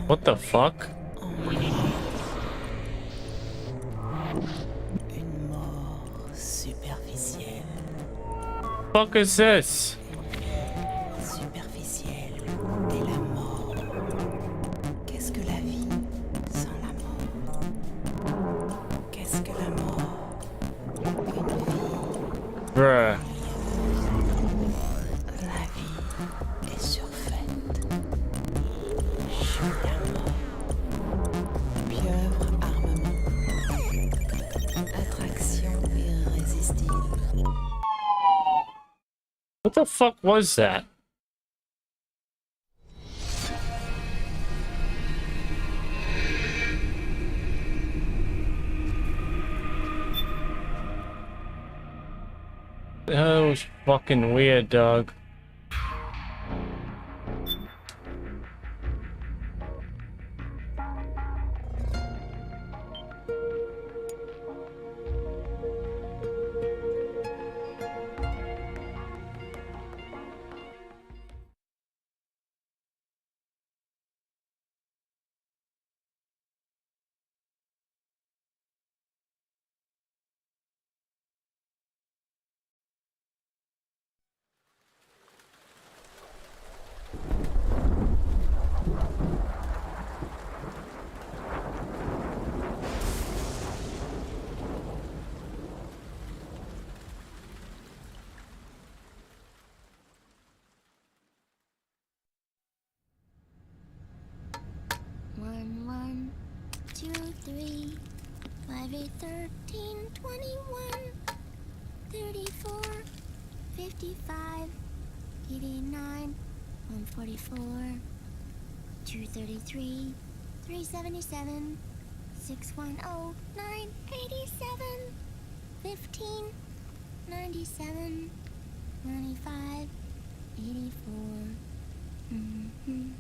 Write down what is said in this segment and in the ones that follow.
What the fuck? Une mort superficielle. Fuck is this? Superficielle est la mort. Qu'est-ce que la vie sans la mort? Qu'est-ce que la mort? Une vie. Bruh. La vie est surfaite. La mort. Pieuvre armement. Attraction irrésistible. What the fuck was that? That was fucking weird, dog. One, one, two, three, 5, 8, 13, 21, 34, 55, 89, 144, 233, 377, 610, 987, 15, 97, 95, 84. Mm-hmm.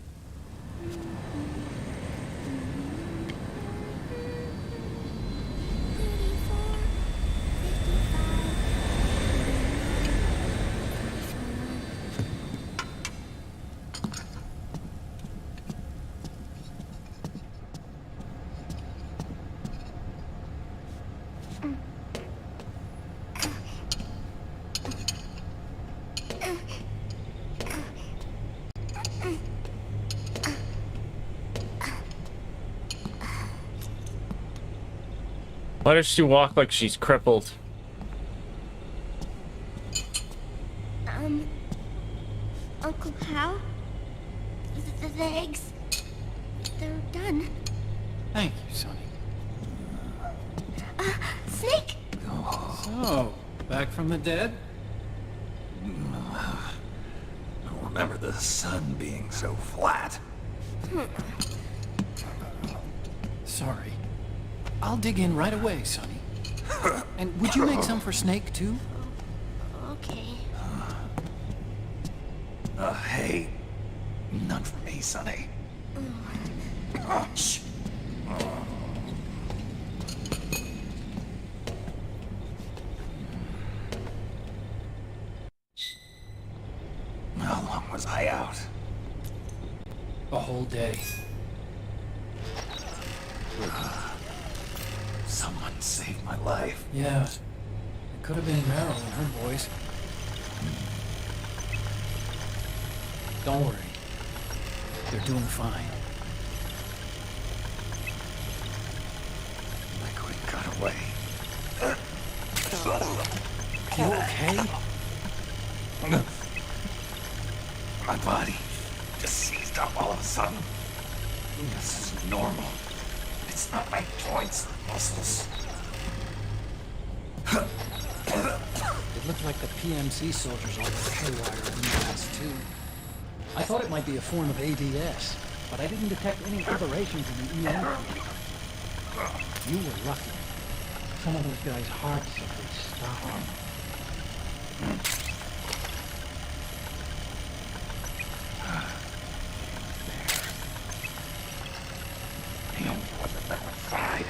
Why does she walk like she's crippled? Uncle Hal? The eggs, they're done. Thank you, Sonny. Snake? So, back from the dead? I don't remember the sun being so flat. Sorry. I'll dig in right away, Sonny. And would you make some for Snake, too? Okay. Hey, none for me, Sonny. Oh, shh. How long was I out? A whole day. Someone saved my life. Yeah. It could have been Meryl and her boys. Don't worry. They're doing fine. Like we got away. You okay? My body just seized up all of a sudden. This is normal. It's not my joints or muscles. It looked like the PMC soldiers all went haywire in the last two. I thought it might be a form of ADS, but I didn't detect any aberrations in the EM. You were lucky. Some of those guys' hearts simply stopped. The only one that never fried.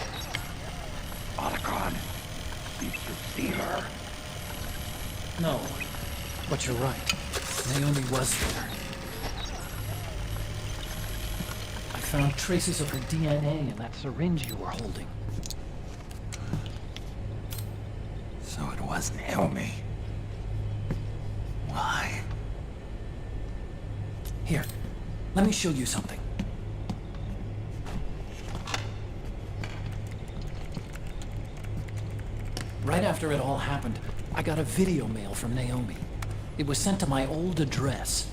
Otacon, did you see her? No, but you're right. Naomi was there. I found traces of her DNA in that syringe you were holding. So it was Naomi. Why? Here, let me show you something. Right after it all happened, I got a video mail from Naomi. It was sent to my old address.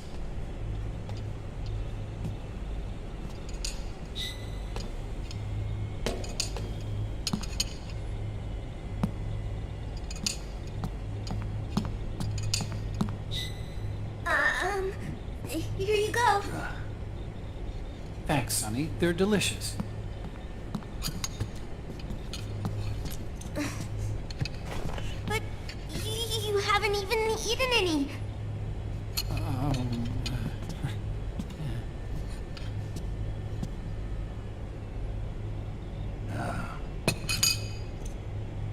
Here you go. Thanks, Sonny. They're delicious. But you haven't even eaten any.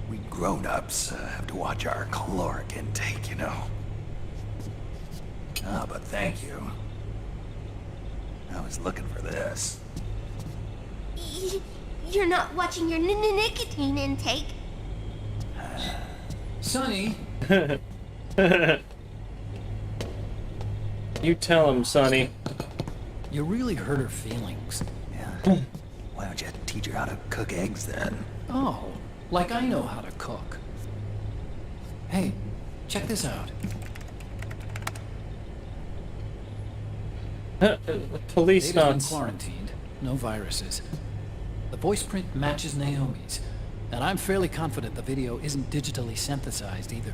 We grown-ups have to watch our caloric intake, you know. Ah, but thank you. I was looking for this. You're not watching your nicotine intake. Sonny! You tell him, Sonny. You really hurt her feelings. Yeah. Why don't you teach her how to cook eggs then? Oh, like I know how to cook. Hey, check this out. Police Data's been nuts. quarantined, no viruses. The voice print matches Naomi's, and I'm fairly confident the video isn't digitally synthesized either.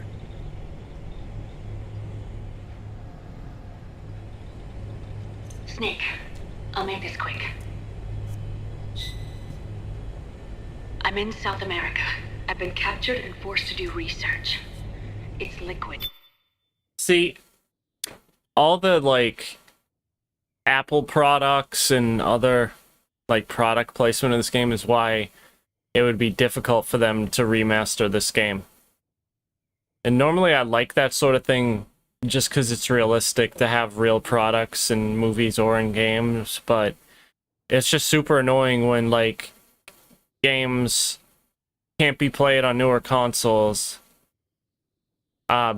Snake, I'll make this quick. I'm in South America. I've been captured and forced to do research. It's liquid. See, all the, like, Apple products and other, like, product placement in this game is why it would be difficult for them to remaster this game. And normally I like that sort of thing just because it's realistic to have real products in movies or in games, but it's just super annoying when, like, games can't be played on newer consoles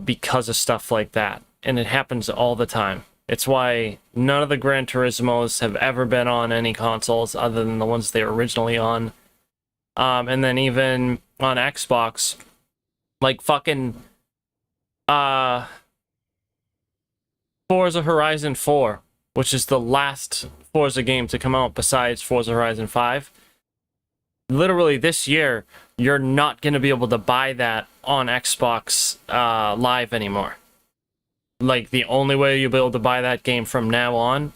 because of stuff like that. And it happens all the time. It's why none of the Gran Turismos have ever been on any consoles other than the ones they were originally on. And then even on Xbox, like fucking Forza Horizon 4, which is the last Forza game to come out besides Forza Horizon 5. Literally this year, you're not going to be able to buy that on Xbox Live anymore. Like, the only way you'll be able to buy that game from now on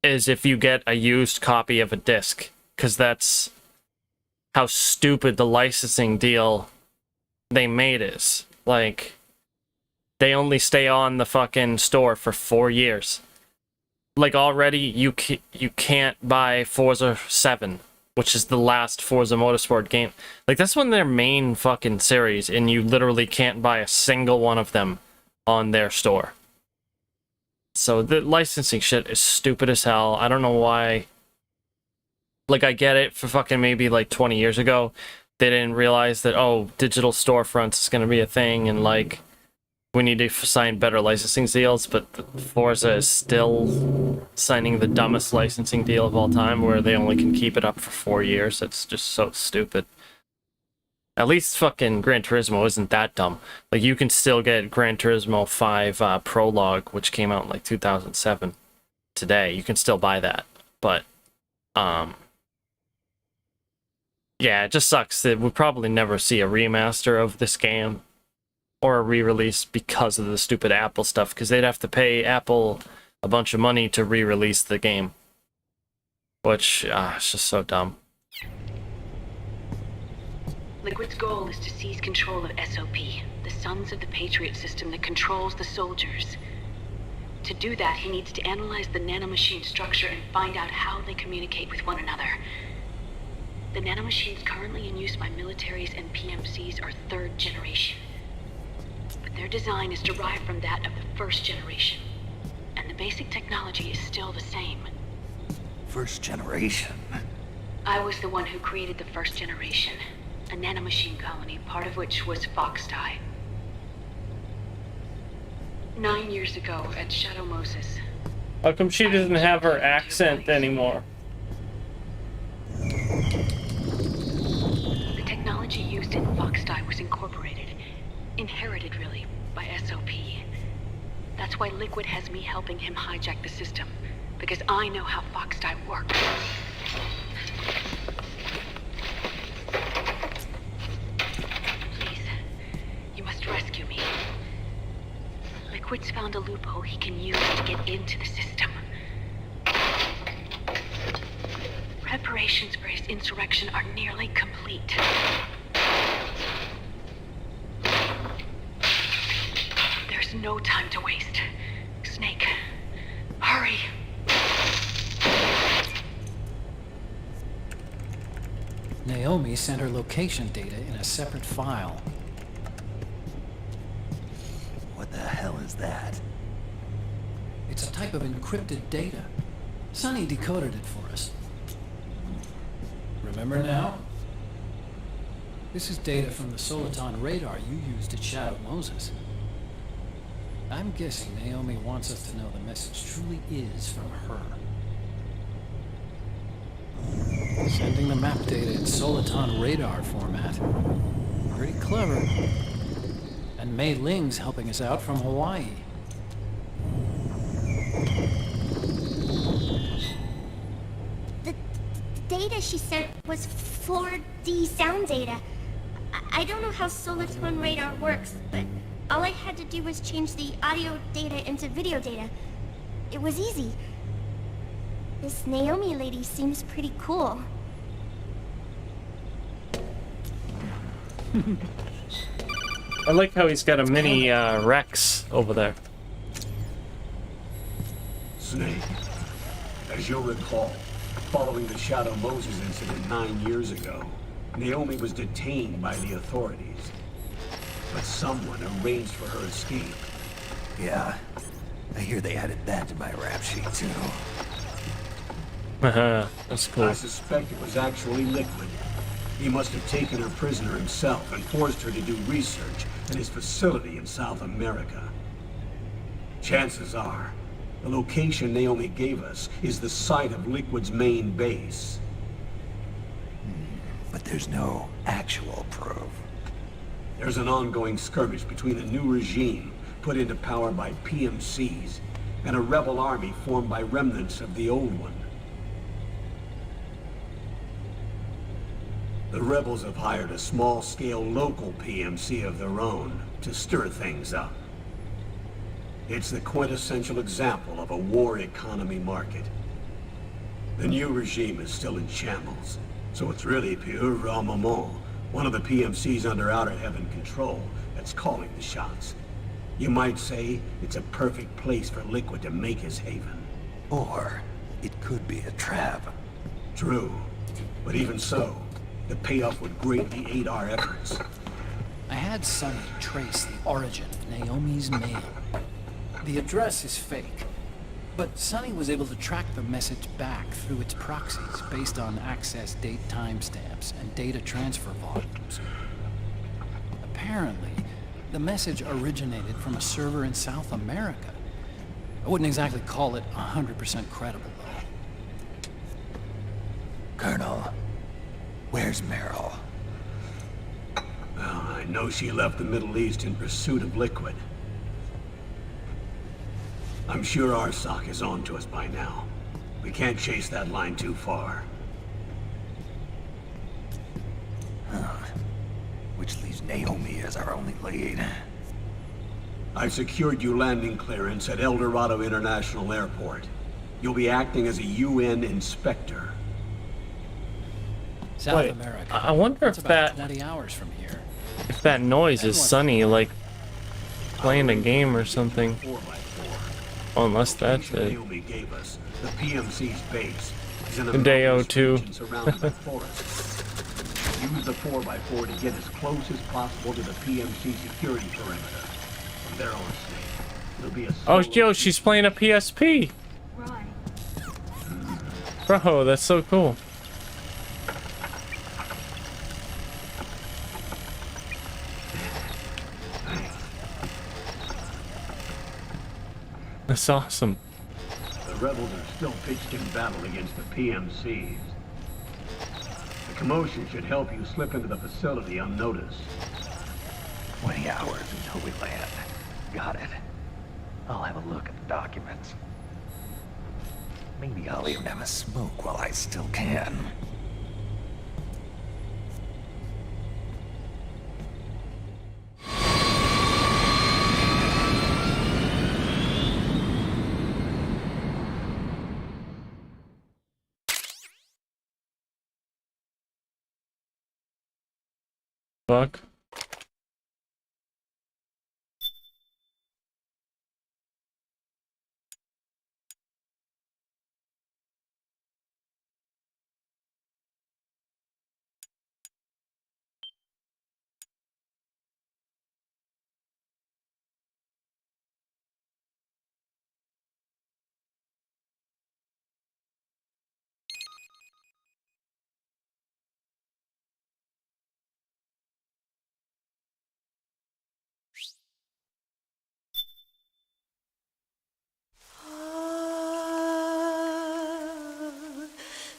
is if you get a used copy of a disc, because that's how stupid the licensing deal they made is. Like, they only stay on the fucking store for 4 years. Like, already, you can't buy Forza 7, which is the last Forza Motorsport game. Like, that's one of their main fucking series, and you literally can't buy a single one of them on their store. So the licensing shit is stupid as hell. I don't know why. Like, I get it for fucking maybe like 20 years ago. They didn't realize that, oh, digital storefronts is going to be a thing, and like, we need to sign better licensing deals, but Forza is still signing the dumbest licensing deal of all time, where they only can keep it up for 4 years. It's just so stupid. At least fucking Gran Turismo isn't that dumb. Like, you can still get Gran Turismo 5 Prologue, which came out in like 2007 today. You can still buy that. But, yeah, it just sucks that we'll probably never see a remaster of this game or a re-release because of the stupid Apple stuff, because they'd have to pay Apple a bunch of money to re-release the game. Which, it's just so dumb. Liquid's goal is to seize control of SOP, the Sons of the Patriot system that controls the soldiers. To do that, he needs to analyze the nanomachine structure and find out how they communicate with one another. The nanomachines currently in use by militaries and PMCs are 3rd generation. But their design is derived from that of the 1st generation. And the basic technology is still the same. First generation. I was the one who created the first generation, a nanomachine colony, part of which was Foxdie. 9 years ago at Shadow Moses. How come she doesn't have her accent anymore? The technology used in Foxdie was incorporated, inherited really, by SOP. That's why Liquid has me helping him hijack the system, because I know how Foxdie works. Please, you must rescue me. Liquid's found a loophole he can use to get into the system. Preparations for his insurrection are nearly complete. There's no time to waste. Snake, hurry. Naomi sent her location data in a separate file. What the hell is that? It's a type of encrypted data. Sonny decoded it for us. Remember now? This is data from the Soliton radar you used at Shadow Moses. I'm guessing Naomi wants us to know the message truly is from her. Sending the map data in Soliton radar format. Pretty clever. And Mei Ling's helping us out from Hawaii. The data she sent was 4D sound data. I don't know how Soliton radar works, but all I had to do was change the audio data into video data. It was easy. This Naomi lady seems pretty cool. I like how he's got a mini Rex over there. Snake, as you'll recall, following the Shadow Moses incident 9 years ago, Naomi was detained by the authorities. But someone arranged for her escape. Yeah, I hear they added that to my rap sheet too. That's cool. I suspect it was actually Liquid. He must have taken her prisoner himself and forced her to do research at his facility in South America. Chances are, the location Naomi gave us is the site of Liquid's main base. But there's no actual proof. There's an ongoing skirmish between a new regime put into power by PMCs and a rebel army formed by remnants of the old one. The rebels have hired a small-scale local PMC of their own to stir things up. It's the quintessential example of a war economy market. The new regime is still in shambles, so it's really pure Ramamon, one of the PMCs under Outer Heaven control, that's calling the shots. You might say it's a perfect place for Liquid to make his haven. Or it could be a trap. True, but even so, the payoff would greatly aid our efforts. I had Sonny trace the origin of Naomi's mail. The address is fake, but Sonny was able to track the message back through its proxies based on access date timestamps and data transfer volumes. Apparently, the message originated from a server in South America. I wouldn't exactly call it 100% credible, though. Colonel, where's Meryl? Well, I know she left the Middle East in pursuit of Liquid. I'm sure Arsak is on to us by now. We can't chase that line too far. Which leaves Naomi as our only lead. I've secured you landing clearance at El Dorado International Airport. You'll be acting as a UN inspector. South Wait, America. I wonder That's if about that 20 hours from here. if that noise is Sonny like playing a game or something. 4x4. Oh, unless that's Location it. Naomi gave us, the PMC's base, is in a Day mountainous 02. region surrounded by forests. Use the 4x4 to get as close as possible to the PMC security perimeter. From there on, Snake, it'll be a Oh, solo- yo, she's playing a PSP. Bro, that's so cool. That's awesome. The rebels are still pitched in battle against the PMCs. The commotion should help you slip into the facility unnoticed. 20 hours until we land. Got it. I'll have a look at the documents. Maybe I'll even have a smoke while I still can. Fuck.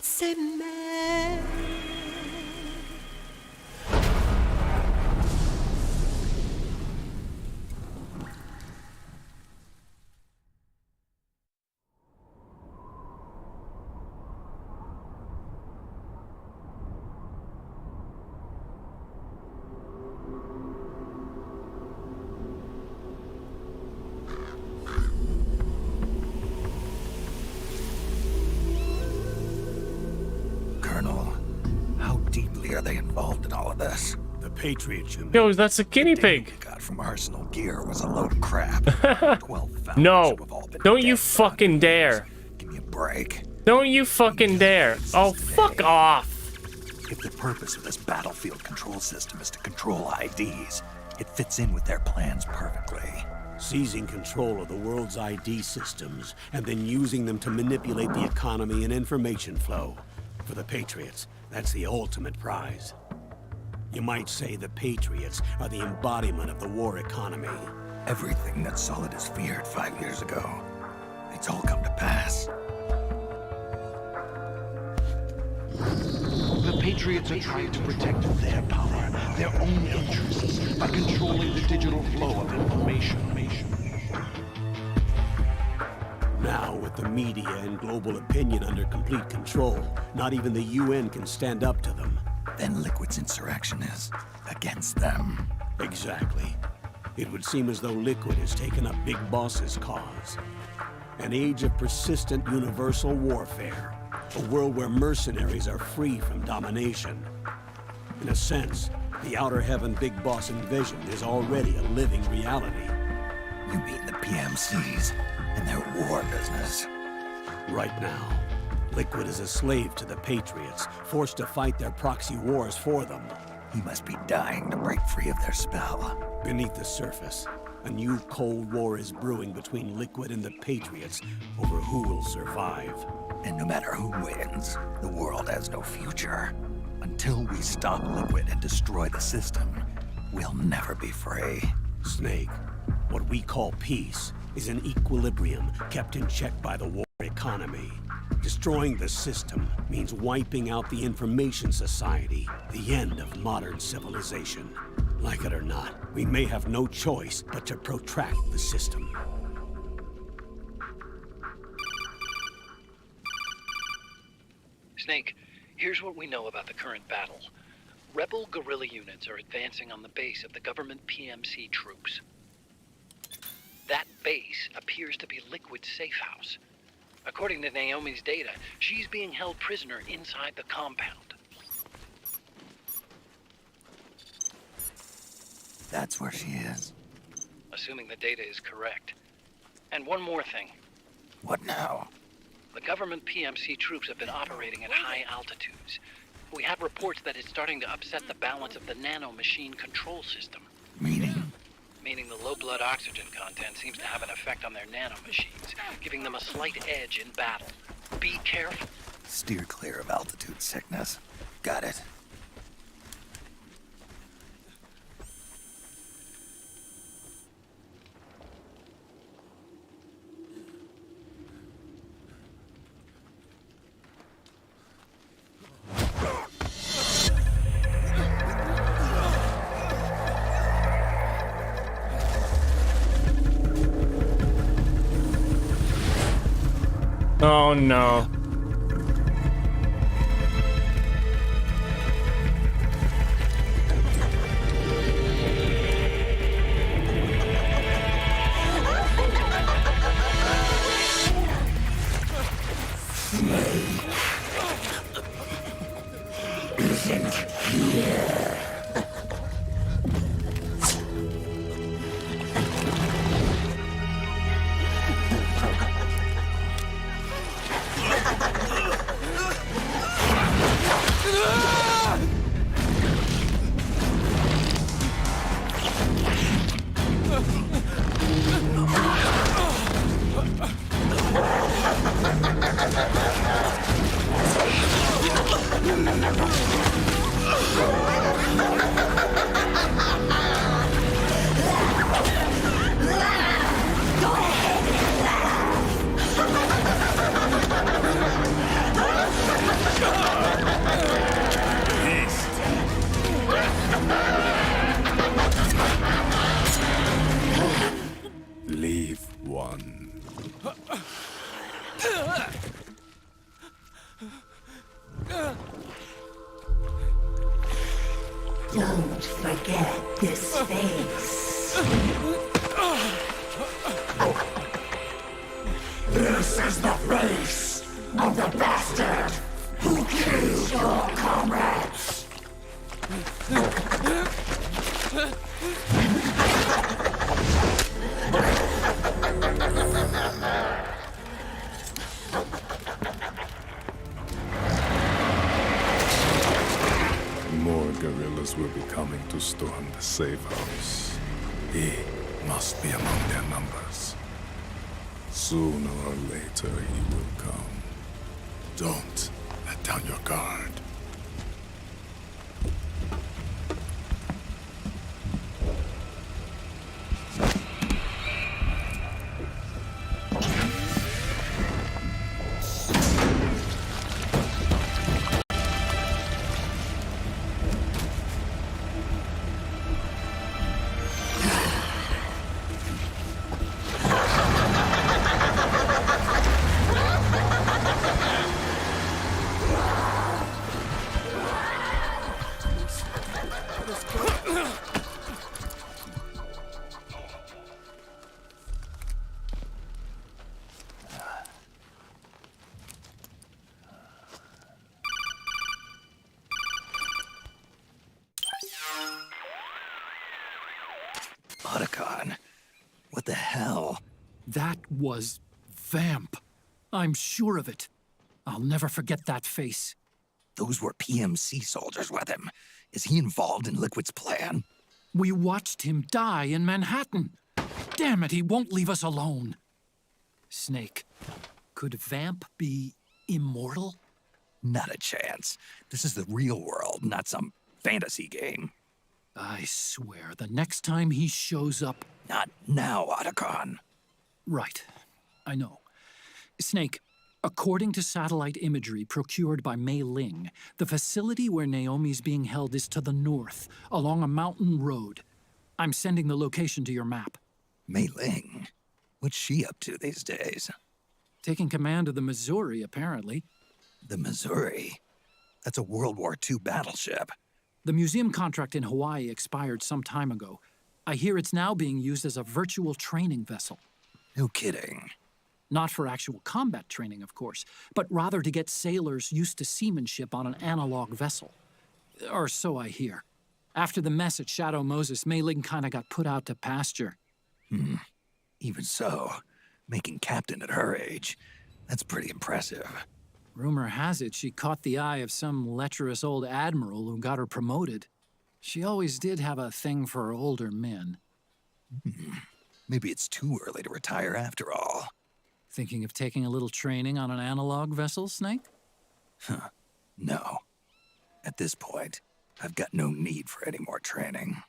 C'est mer. Colonel, how deeply are they involved in all of this? The Patriots, you mean? Yo, that's a guinea pig. We got from Arsenal Gear was a load of crap. 12 founders No. who have all been Don't you dead for fucking 100 dare. years. Give me a break. Don't you fucking dare. Oh, fuck off. If the purpose of this battlefield control system is to control IDs, it fits in with their plans perfectly. Seizing control of the world's ID systems and then using them to manipulate the economy and information flow. For the Patriots, that's the ultimate prize. You might say the Patriots are the embodiment of the war economy. Everything that Solidus feared 5 years ago, it's all come to pass. The Patriots are trying to protect their power, their own interests, by controlling the digital flow of information. Now, with the media and global opinion under complete control, not even the UN can stand up to them. Then Liquid's insurrection is against them. Exactly. It would seem as though Liquid has taken up Big Boss's cause. An age of persistent universal warfare. A world where mercenaries are free from domination. In a sense, the Outer Heaven Big Boss envision is already a living reality. You mean the PMCs and their war business? Right now, Liquid is a slave to the Patriots, forced to fight their proxy wars for them. He must be dying to break free of their spell. Beneath the surface, a new Cold War is brewing between Liquid and the Patriots over who will survive. And no matter who wins, the world has no future. Until we stop Liquid and destroy the system, we'll never be free. Snake, what we call peace is an equilibrium kept in check by the war economy. Destroying the system means wiping out the information society, the end of modern civilization. Like it or not, we may have no choice but to protract the system. Snake, here's what we know about the current battle. Rebel guerrilla units are advancing on the base of the government PMC troops. That base appears to be Liquid's safe house. According to Naomi's data, she's being held prisoner inside the compound. That's where she is. Assuming the data is correct. And one more thing. What now? The government PMC troops have been operating at high altitudes. We have reports that it's starting to upset the balance of the nano-machine control system. Meaning? Meaning the low blood oxygen content seems to have an effect on their nano-machines, giving them a slight edge in battle. Be careful. Steer clear of altitude sickness. Got it. Oh no. Leave one. Don't forget this face. This is the face of the bastard who killed your comrades. More guerrillas will be coming to storm the safe house. He must be among their numbers. Sooner or later he will come. Don't let down your guard. Otacon. What the hell? That was Vamp. I'm sure of it. I'll never forget that face. Those were PMC soldiers with him. Is he involved in Liquid's plan? We watched him die in Manhattan. Damn it, he won't leave us alone. Snake, could Vamp be immortal? Not a chance. This is the real world, not some fantasy game. I swear, the next time he shows up... Not now, Otacon. Right, I know. Snake, according to satellite imagery procured by Mei Ling, the facility where Naomi's being held is to the north, along a mountain road. I'm sending the location to your map. Mei Ling? What's she up to these days? Taking command of the Missouri, apparently. The Missouri? That's a World War II battleship. The museum contract in Hawaii expired some time ago. I hear it's now being used as a virtual training vessel. No kidding. Not for actual combat training, of course, but rather to get sailors used to seamanship on an analog vessel. Or so I hear. After the mess at Shadow Moses, Mei Ling kinda got put out to pasture. Even so, making captain at her age, that's pretty impressive. Rumor has it she caught the eye of some lecherous old admiral who got her promoted. She always did have a thing for older men. Maybe it's too early to retire after all. Thinking of taking a little training on an analog vessel, Snake? No. At this point, I've got no need for any more training.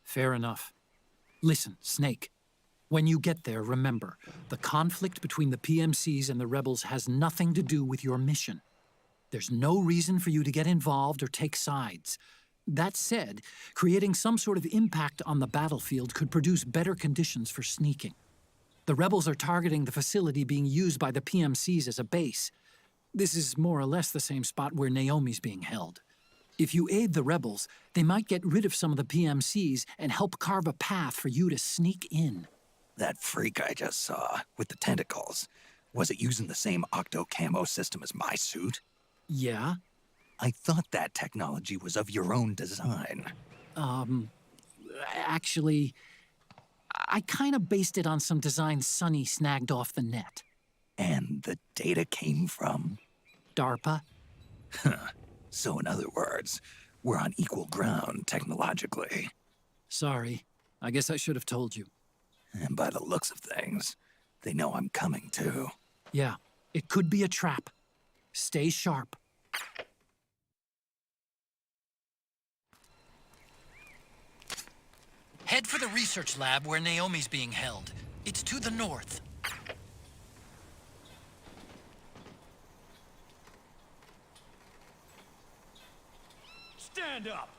Fair enough. Listen, Snake. When you get there, remember, the conflict between the PMCs and the rebels has nothing to do with your mission. There's no reason for you to get involved or take sides. That said, creating some sort of impact on the battlefield could produce better conditions for sneaking. The rebels are targeting the facility being used by the PMCs as a base. This is more or less the same spot where Naomi's being held. If you aid the rebels, they might get rid of some of the PMCs and help carve a path for you to sneak in. That freak I just saw, with the tentacles, was it using the same octo-camo system as my suit? Yeah? I thought that technology was of your own design. Actually, I kind of based it on some designs Sonny snagged off the net. And the data came from? DARPA? So in other words, we're on equal ground technologically. Sorry, I guess I should have told you. And by the looks of things, they know I'm coming too. Yeah, it could be a trap. Stay sharp. Head for the research lab where Naomi's being held. It's to the north. Stand up!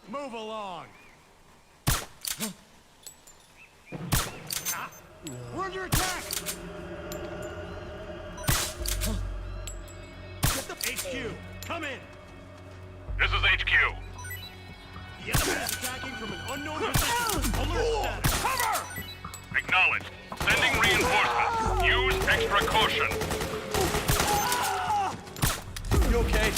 Move along! We're under attack! Get the HQ! Come in! This is HQ. The enemy is attacking from an unknown position. Alert status! Cover! Acknowledged. Sending reinforcements. Use extra caution. You okay?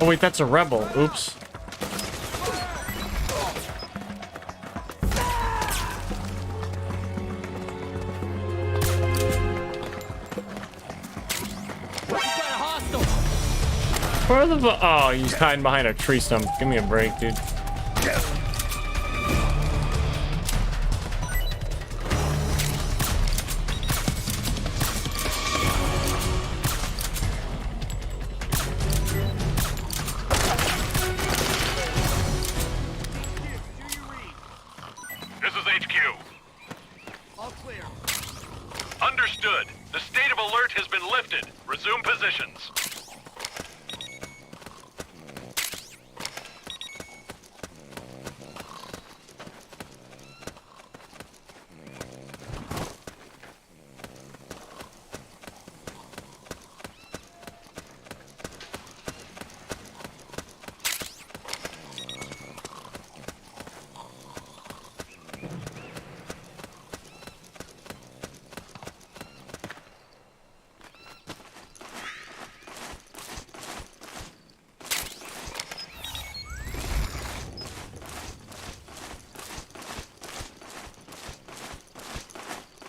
Oh wait, that's a rebel. Oops. Where the oh, he's hiding behind a tree stump. Give me a break, dude. This is HQ. All clear. Understood. The state of alert has been lifted. Resume positions.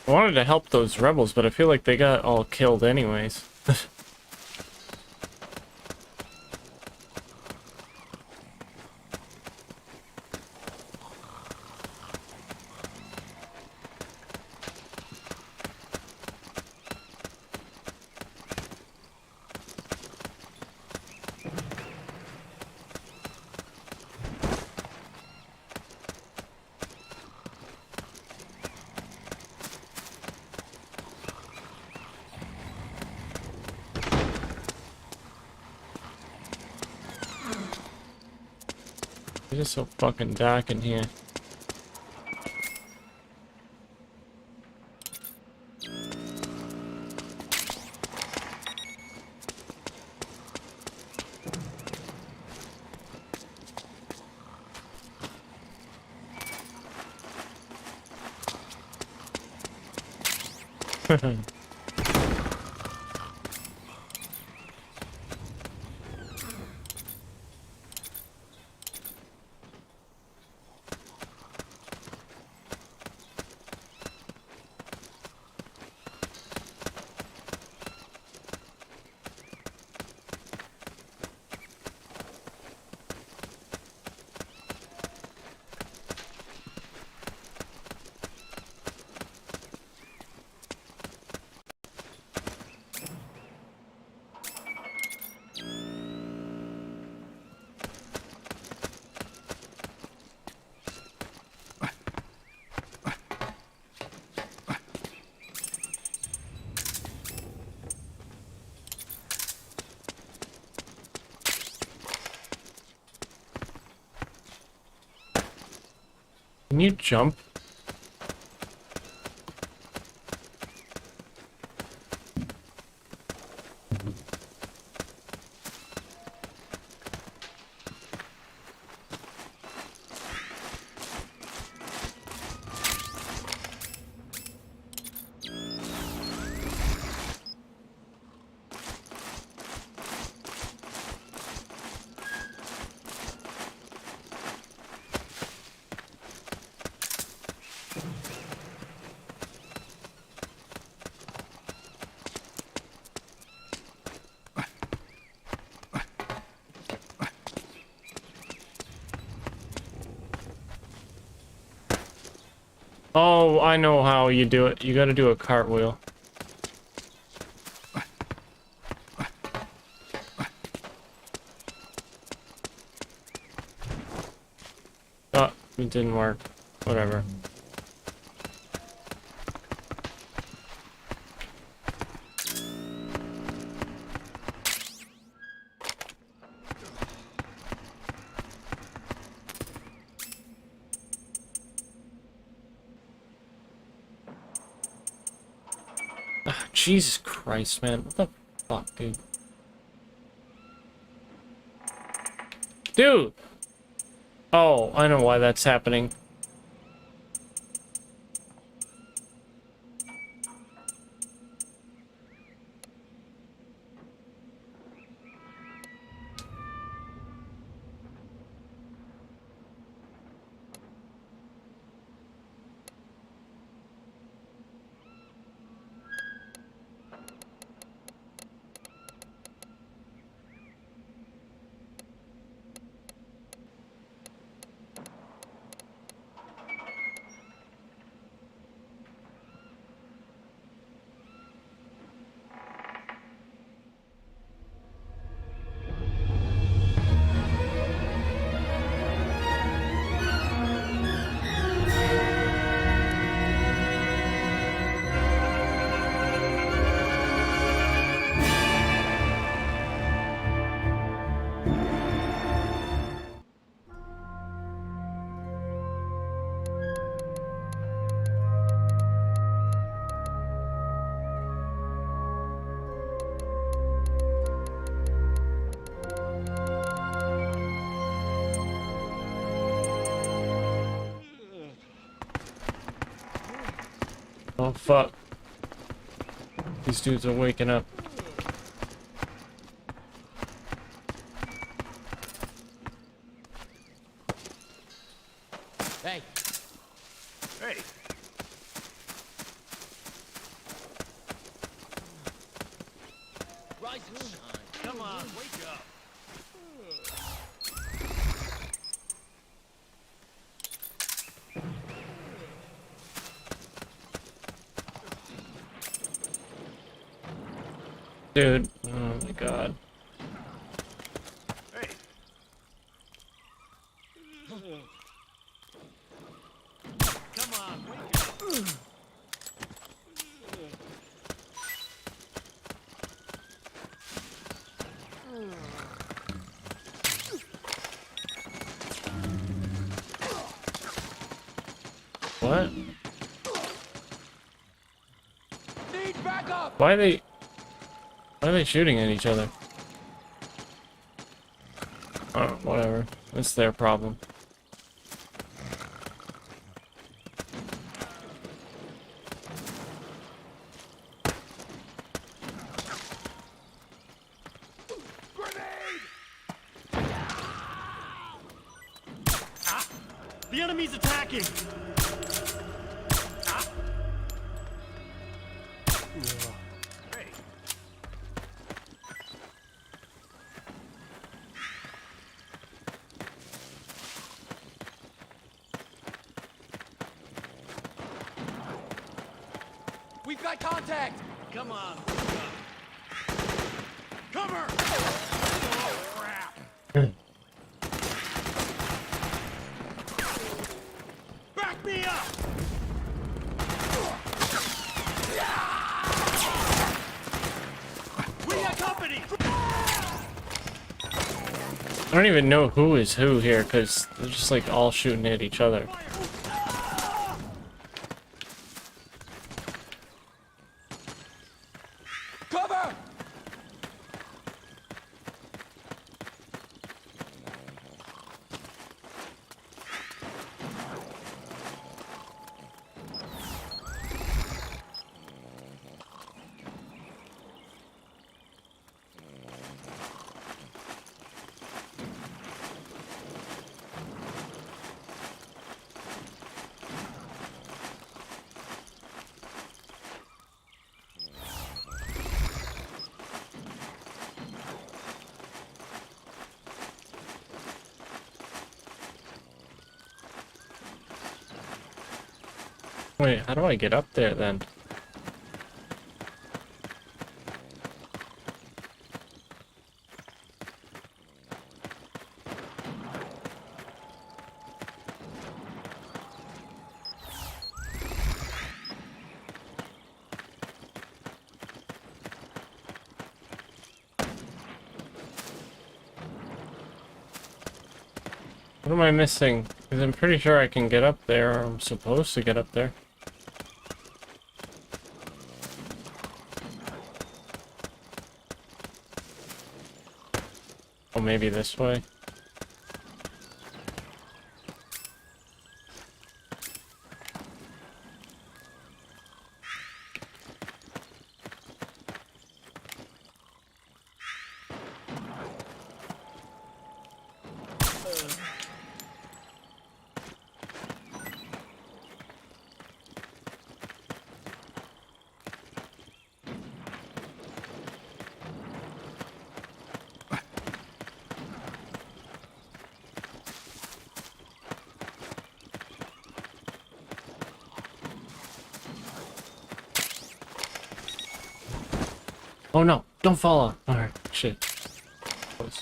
I wanted to help those rebels, but I feel like they got all killed anyways. It's just so fucking dark in here. Can you jump? Oh, I know how you do it. You gotta do a cartwheel. Oh, it didn't work. Whatever. Ah, Jesus Christ, man. What the fuck, dude? Dude! Oh, I know why that's happening. Oh, fuck. These dudes are waking up. Hey. Hey. Rise and shine. Come on, wake up. Dude, oh my god. Hey. Come on, wake up. What? Need backup. Why are they shooting at each other? Oh, whatever. It's their problem. The enemy's attacking! Hey. We've got contact! Come on. Cover! Oh, crap! Back me up! We got company! I don't even know who is who here because they're just like all shooting at each other. Cover! Wait, how do I get up there then? What am I missing? Because I'm pretty sure I can get up there, or I'm supposed to get up there. Oh, maybe this way. Oh no, don't fall off. Alright, shit. Close.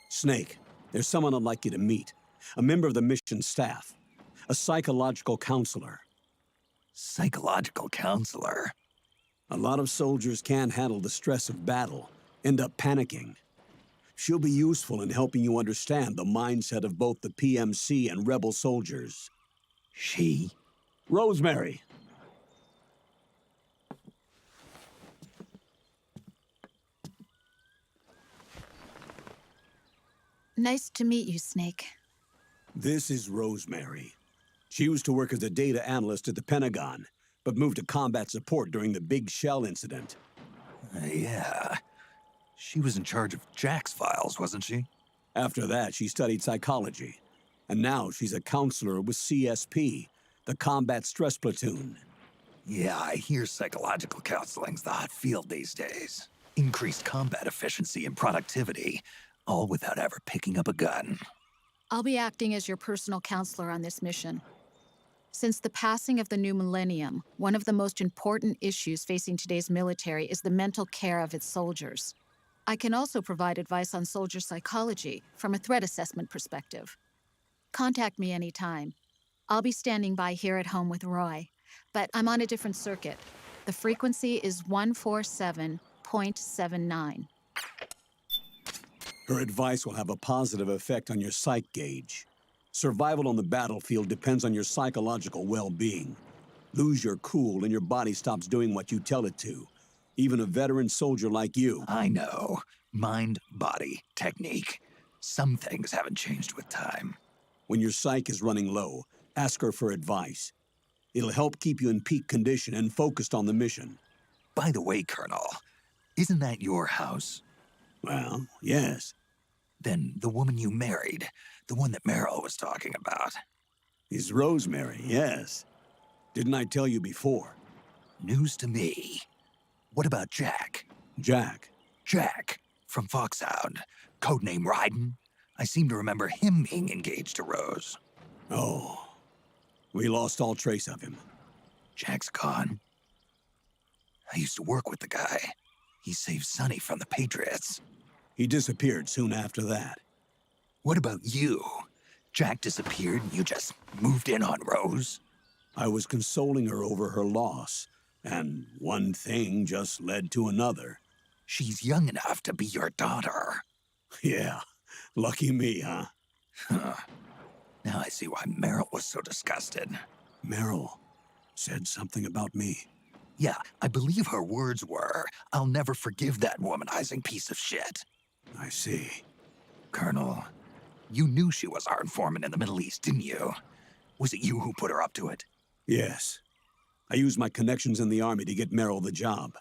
Snake, there's someone I'd like you to meet. A member of the mission staff. A psychological counselor. Psychological counselor? A lot of soldiers can't handle the stress of battle, end up panicking. She'll be useful in helping you understand the mindset of both the PMC and rebel soldiers. She? Rosemary. Nice to meet you, Snake. This is Rosemary. She used to work as a data analyst at the Pentagon, but moved to combat support during the Big Shell incident. Yeah. She was in charge of Jack's files, wasn't she? After that, she studied psychology. And now she's a counselor with CSP, the Combat Stress Platoon. Yeah, I hear psychological counseling's the hot field these days. Increased combat efficiency and productivity, all without ever picking up a gun. I'll be acting as your personal counselor on this mission. Since the passing of the new millennium, one of the most important issues facing today's military is the mental care of its soldiers. I can also provide advice on soldier psychology from a threat assessment perspective. Contact me anytime. I'll be standing by here at home with Roy, but I'm on a different circuit. The frequency is 147.79. Her advice will have a positive effect on your psych gauge. Survival on the battlefield depends on your psychological well-being. Lose your cool and your body stops doing what you tell it to. Even a veteran soldier like you. I know. Mind, body, technique. Some things haven't changed with time. When your psyche is running low, ask her for advice. It'll help keep you in peak condition and focused on the mission. By the way, Colonel, isn't that your house? Well, yes. Then the woman you married, the one that Meryl was talking about. Is Rosemary, yes. Didn't I tell you before? News to me. What about Jack? Jack. Jack, from Foxhound. Codename Ryden. I seem to remember him being engaged to Rose. Oh. We lost all trace of him. Jack's gone. I used to work with the guy. He saved Sonny from the Patriots. He disappeared soon after that. What about you? Jack disappeared and you just moved in on Rose? I was consoling her over her loss, and one thing just led to another. She's young enough to be your daughter. Yeah, lucky me, huh? Huh. Now I see why Meryl was so disgusted. Meryl said something about me. Yeah, I believe her words were, "I'll never forgive that womanizing piece of shit." I see. Colonel, you knew she was our informant in the Middle East, didn't you? Was it you who put her up to it? Yes. I used my connections in the army to get Meryl the job.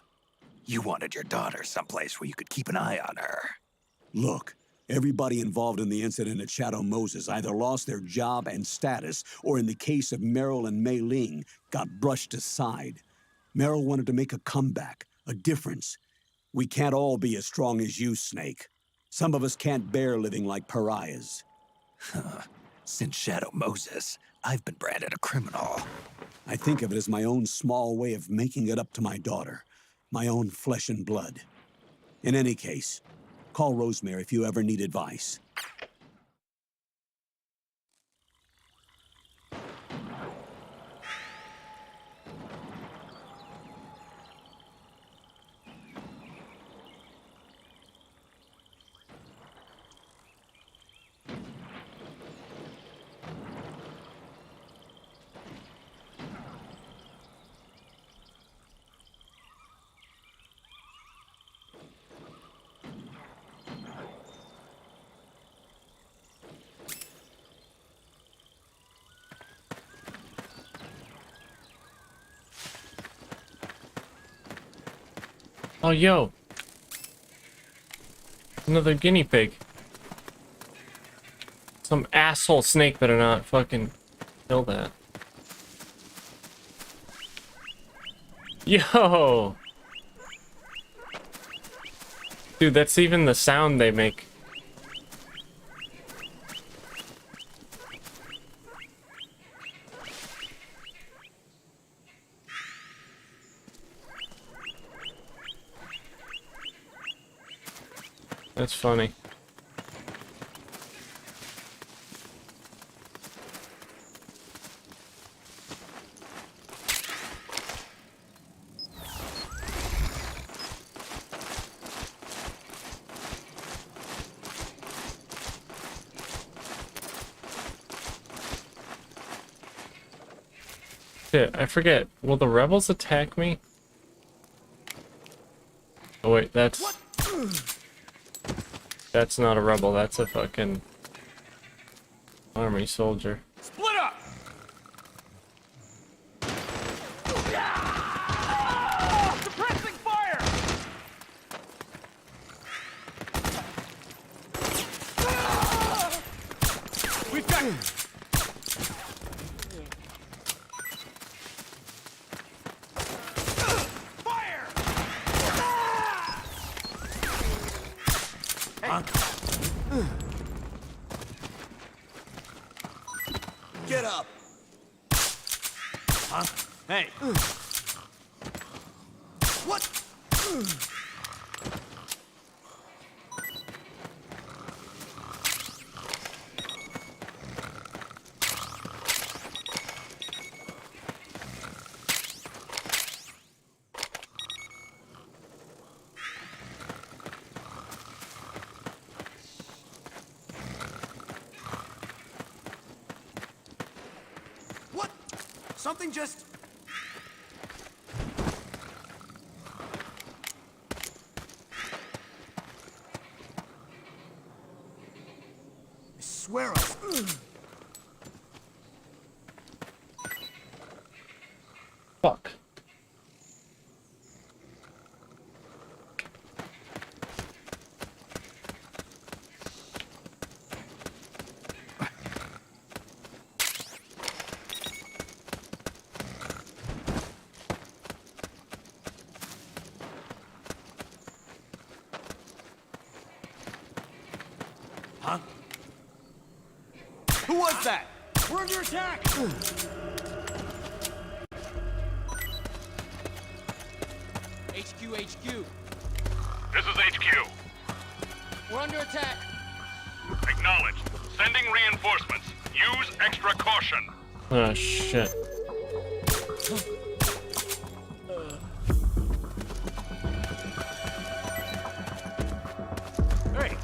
You wanted your daughter someplace where you could keep an eye on her. Look, everybody involved in the incident at Shadow Moses either lost their job and status, or in the case of Meryl and Mei Ling, got brushed aside. Meryl wanted to make a comeback, a difference. We can't all be as strong as you, Snake. Some of us can't bear living like pariahs. Since Shadow Moses, I've been branded a criminal. I think of it as my own small way of making it up to my daughter, my own flesh and blood. In any case, call Rosemary if you ever need advice. Oh, yo. Another guinea pig. Some asshole snake better not fucking kill that. Yo! Dude, that's even the sound they make. That's funny. Shit, I forget. Will the rebels attack me? Oh wait, that's not a rebel, that's a fucking army soldier. Split up! Suppressing fire! We've got... Fire! Get up! Huh? Hey! What? What? Something just... swear I... Fuck. Huh? Who was that? We're under attack! HQ. This is HQ. We're under attack. Acknowledged. Sending reinforcements. Use extra caution. Oh shit. Hey!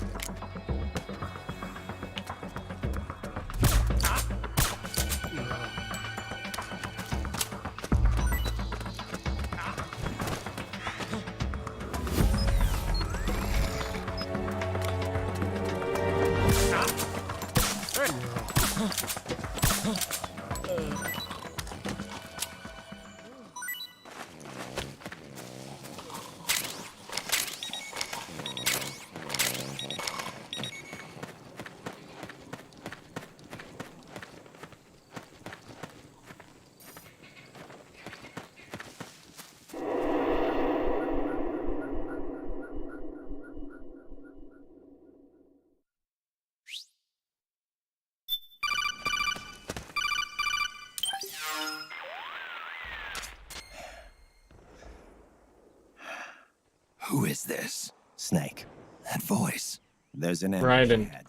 Who is this? Snake. That voice. There's an enemy Raiden. ahead.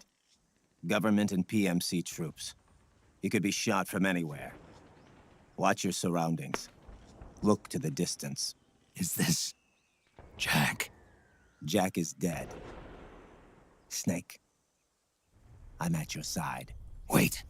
Government and PMC troops. You could be shot from anywhere. Watch your surroundings. Look to the distance. Is this... Jack? Jack is dead. Snake. I'm at your side. Wait.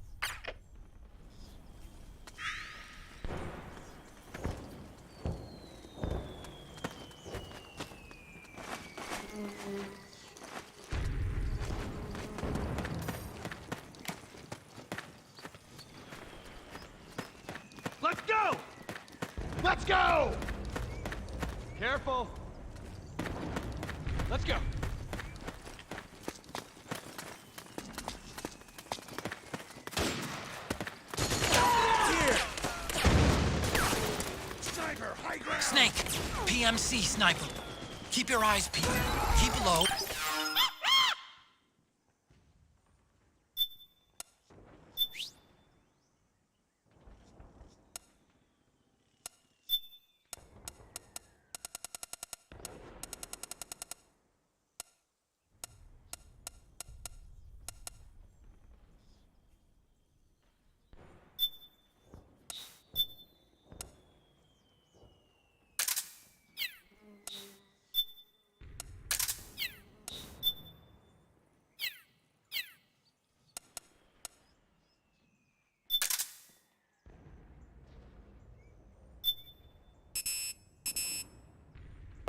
Let's go! Let's go! Careful. Let's go. Here! Sniper, high ground! Snake, PMC sniper. Keep your eyes peeled. Keep low.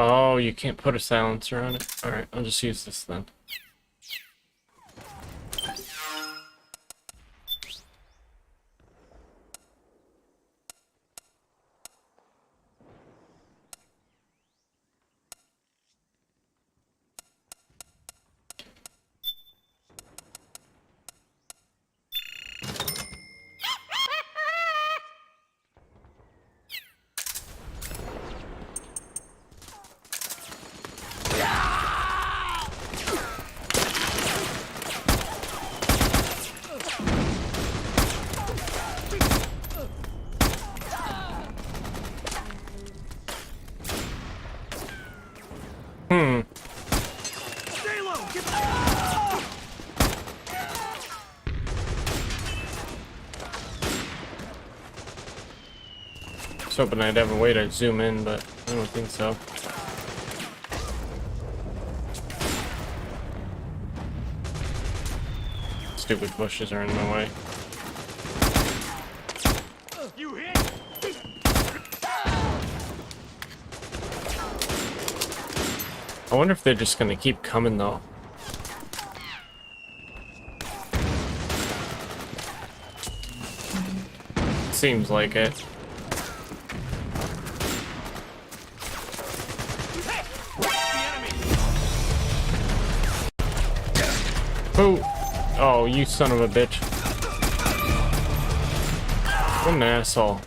Oh, you can't put a silencer on it. Alright, I'll just use this then. Stay low! Get the... I was hoping I'd have a way to zoom in, but I don't think so. Stupid bushes are in my way. You hit! I wonder if they're just gonna keep coming though. Seems like it. Oh, oh, you son of a bitch. What an asshole.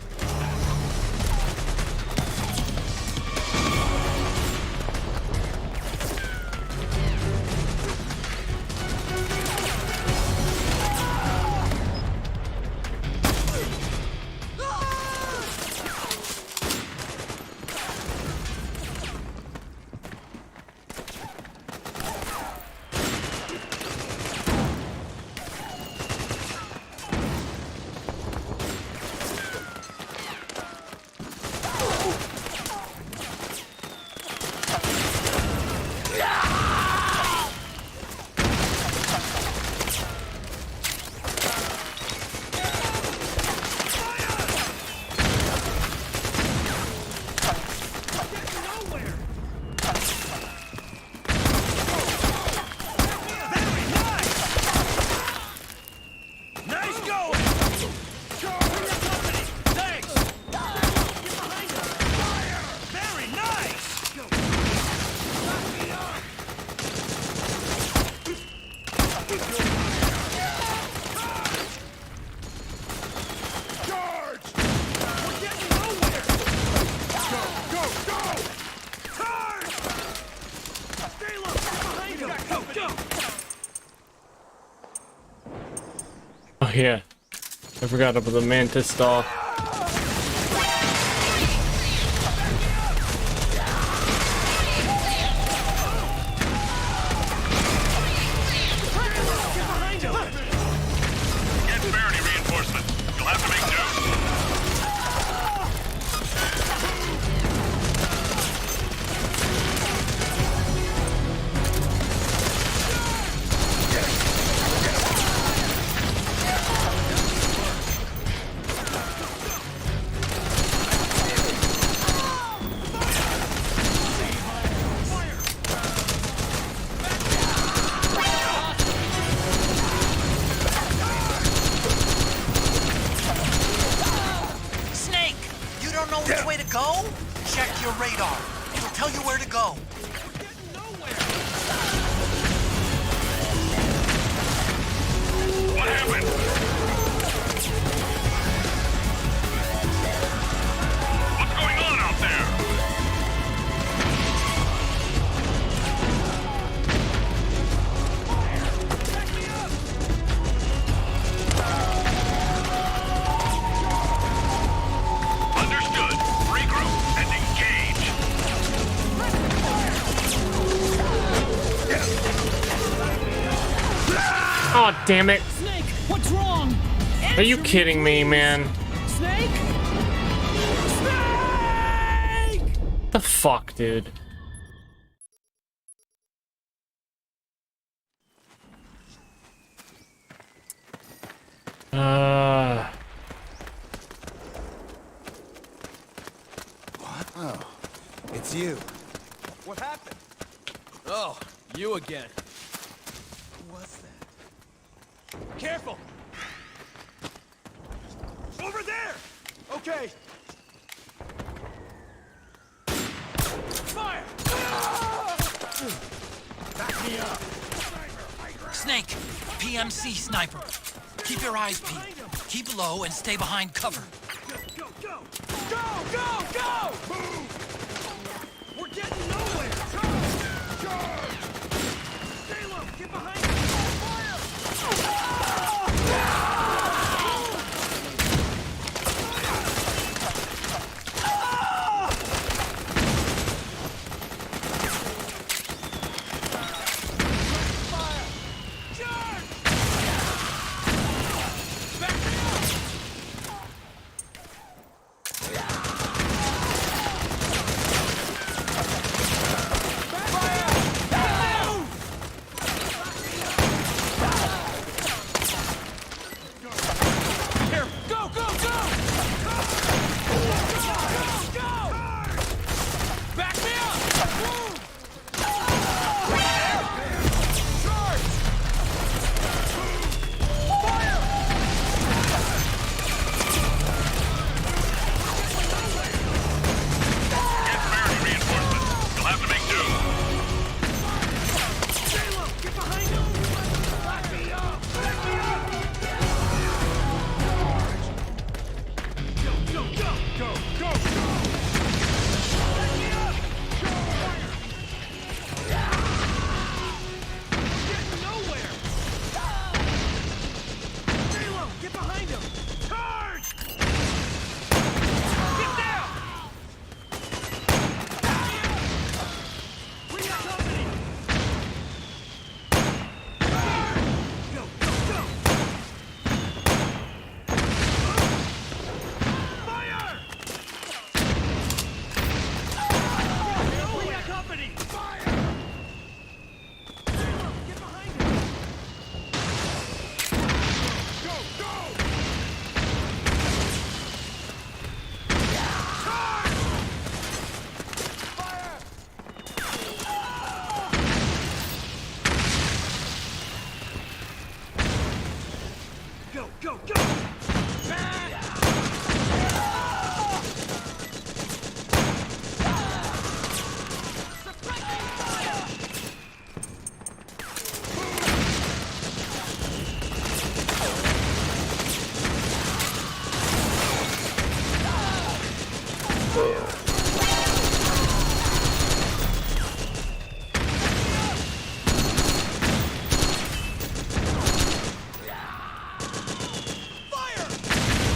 Oh yeah, I forgot about the mantis doll. Oh, damn it. Snake, what's wrong? Are you kidding me, man? Snake? Snake! The fuck, dude? Oh, it's you. What happened? Oh, you again. Who was that? Careful! Over there! Okay. Fire! Back me up! Snake, PMC sniper. Keep your eyes peeled. Keep low and stay behind cover. Go, go, go! Go, go, go! Move! We're getting nowhere! Charge! Charge! Stay low! Get behind me! Fire! Go, go, go!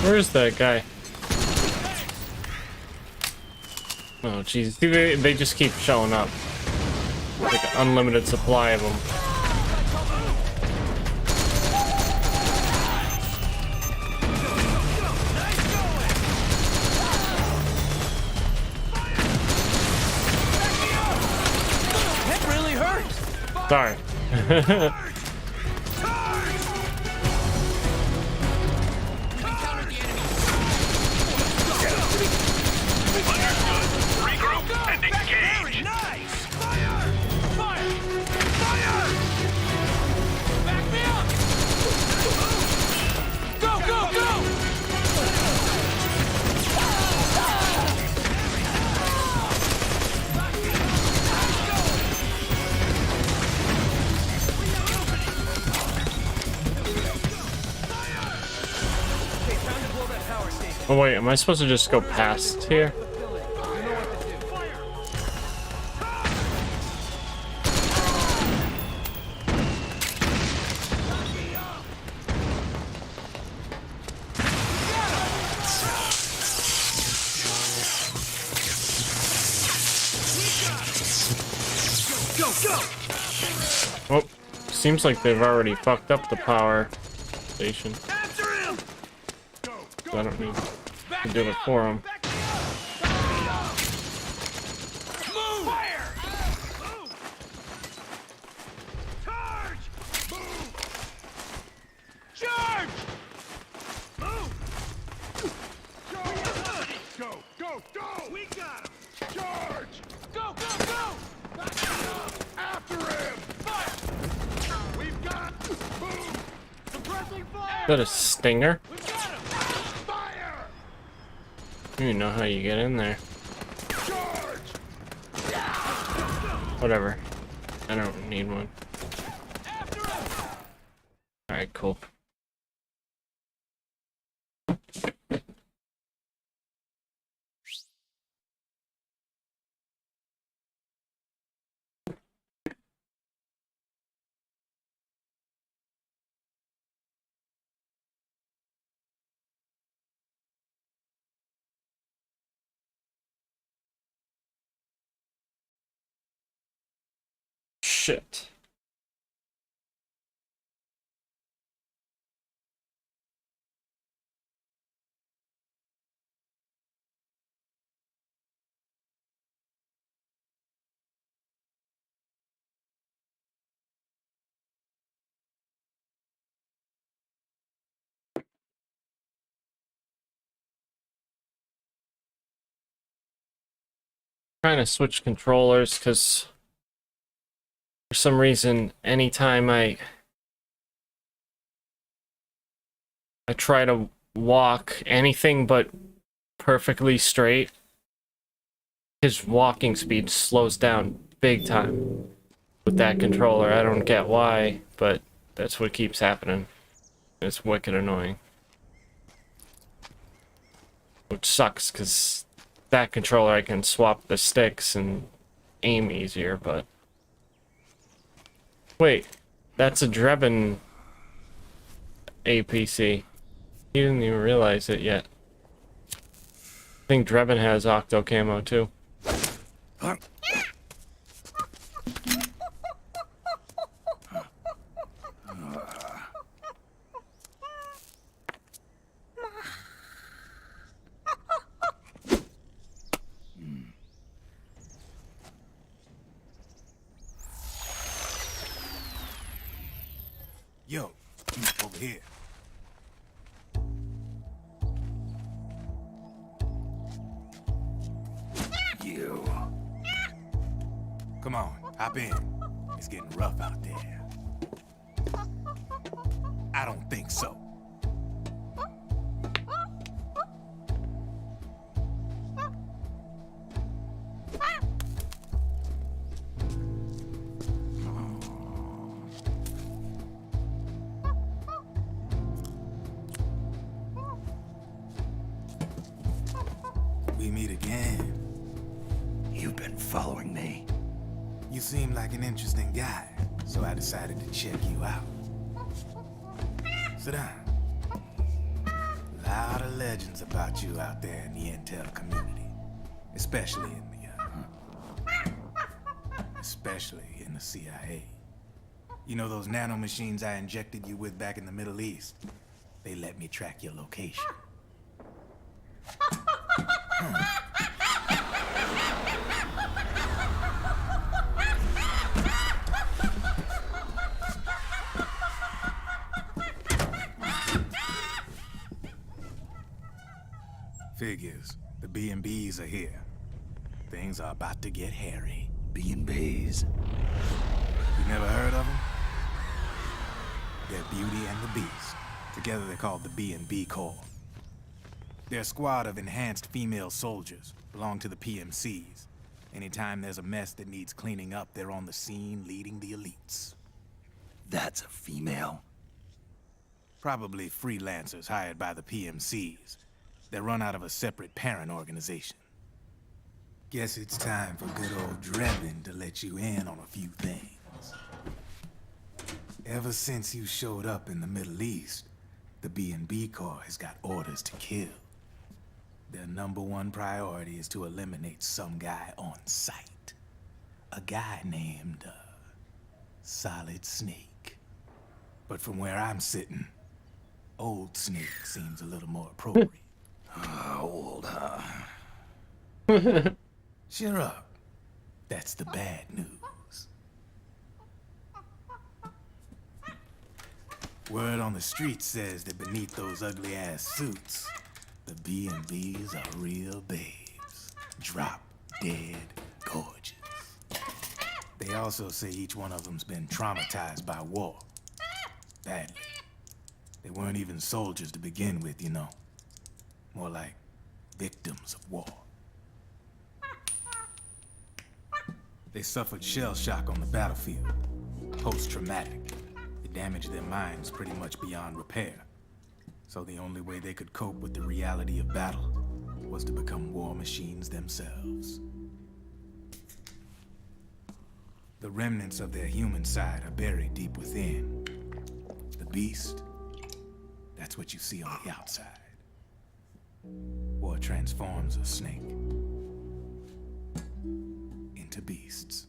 Where's that guy? Oh jeez, they just keep showing up. Like an unlimited supply of them. That really hurts! Sorry. Regroup and engage! Nice! Fire! Fire! Fire! Back me up! Go, go, go! Oh wait, am I supposed to just go past here? Go, go! Oh, seems like they've already fucked up the power station. After him! So I don't need to do it for them. Move! Fire! Move! Charge! Move! Charge! Move! Charge! Go, go, go! We got him! Charge! Go, go, go! After him! Fire! We've got... Move! Suppressing fire! Is that a stinger? We got him! Fire! I don't even know how you get in there. Charge! Whatever. I don't need one. Alright, cool. Shit. Trying to switch controllers because for some reason anytime I try to walk anything but perfectly straight, his walking speed slows down big time with that controller. I don't get why, but that's what keeps happening. It's wicked annoying. Which sucks because that controller I can swap the sticks and aim easier, but wait, that's a Drebin APC. You didn't even realize it yet. I think Drebin has Octo Camo too. Yo, over here. You. Come on, hop in. It's getting rough out there. I don't think so. We meet again. You've been following me. You seem like an interesting guy, so I decided to check you out. Sit down. A lot of legends about you out there in the intel community, especially in the CIA. You know those nanomachines I injected you with back in the Middle East? They let me track your location. Figures. The B&Bs are here. Things are about to get hairy. B&Bs. You never heard of them? They're Beauty and the Beast. Together they're called the B&B Corps. They're a squad of enhanced female soldiers, belong to the PMCs. Anytime there's a mess that needs cleaning up, they're on the scene leading the elites. That's a female? Probably freelancers hired by the PMCs. They're run out of a separate parent organization. Guess it's time for good old Drebin to let you in on a few things. Ever since you showed up in the Middle East, the B&B Corps has got orders to kill. Their #1 priority is to eliminate some guy on sight. A guy named, Solid Snake. But from where I'm sitting, Old Snake seems a little more appropriate. Old, huh? Cheer up. That's the bad news. Word on the street says that beneath those ugly-ass suits, the B&Bs are real babes. Drop dead gorgeous. They also say each one of them's been traumatized by war. Badly. They weren't even soldiers to begin with, you know. More like victims of war. They suffered shell shock on the battlefield. Post-traumatic. It damaged their minds pretty much beyond repair. So the only way they could cope with the reality of battle was to become war machines themselves. The remnants of their human side are buried deep within. The beast, that's what you see on the outside. War transforms a snake into beasts.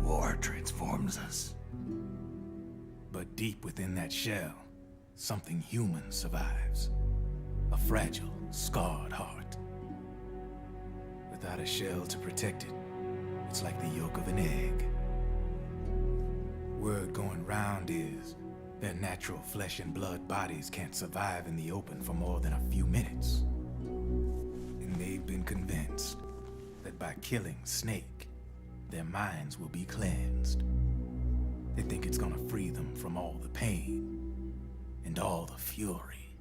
War transforms us. But deep within that shell, something human survives. A fragile, scarred heart. Without a shell to protect it, it's like the yolk of an egg. Word going round is their natural flesh and blood bodies can't survive in the open for more than a few minutes. And they've been convinced that by killing Snake, their minds will be cleansed. They think it's gonna free them from all the pain, and all the fury,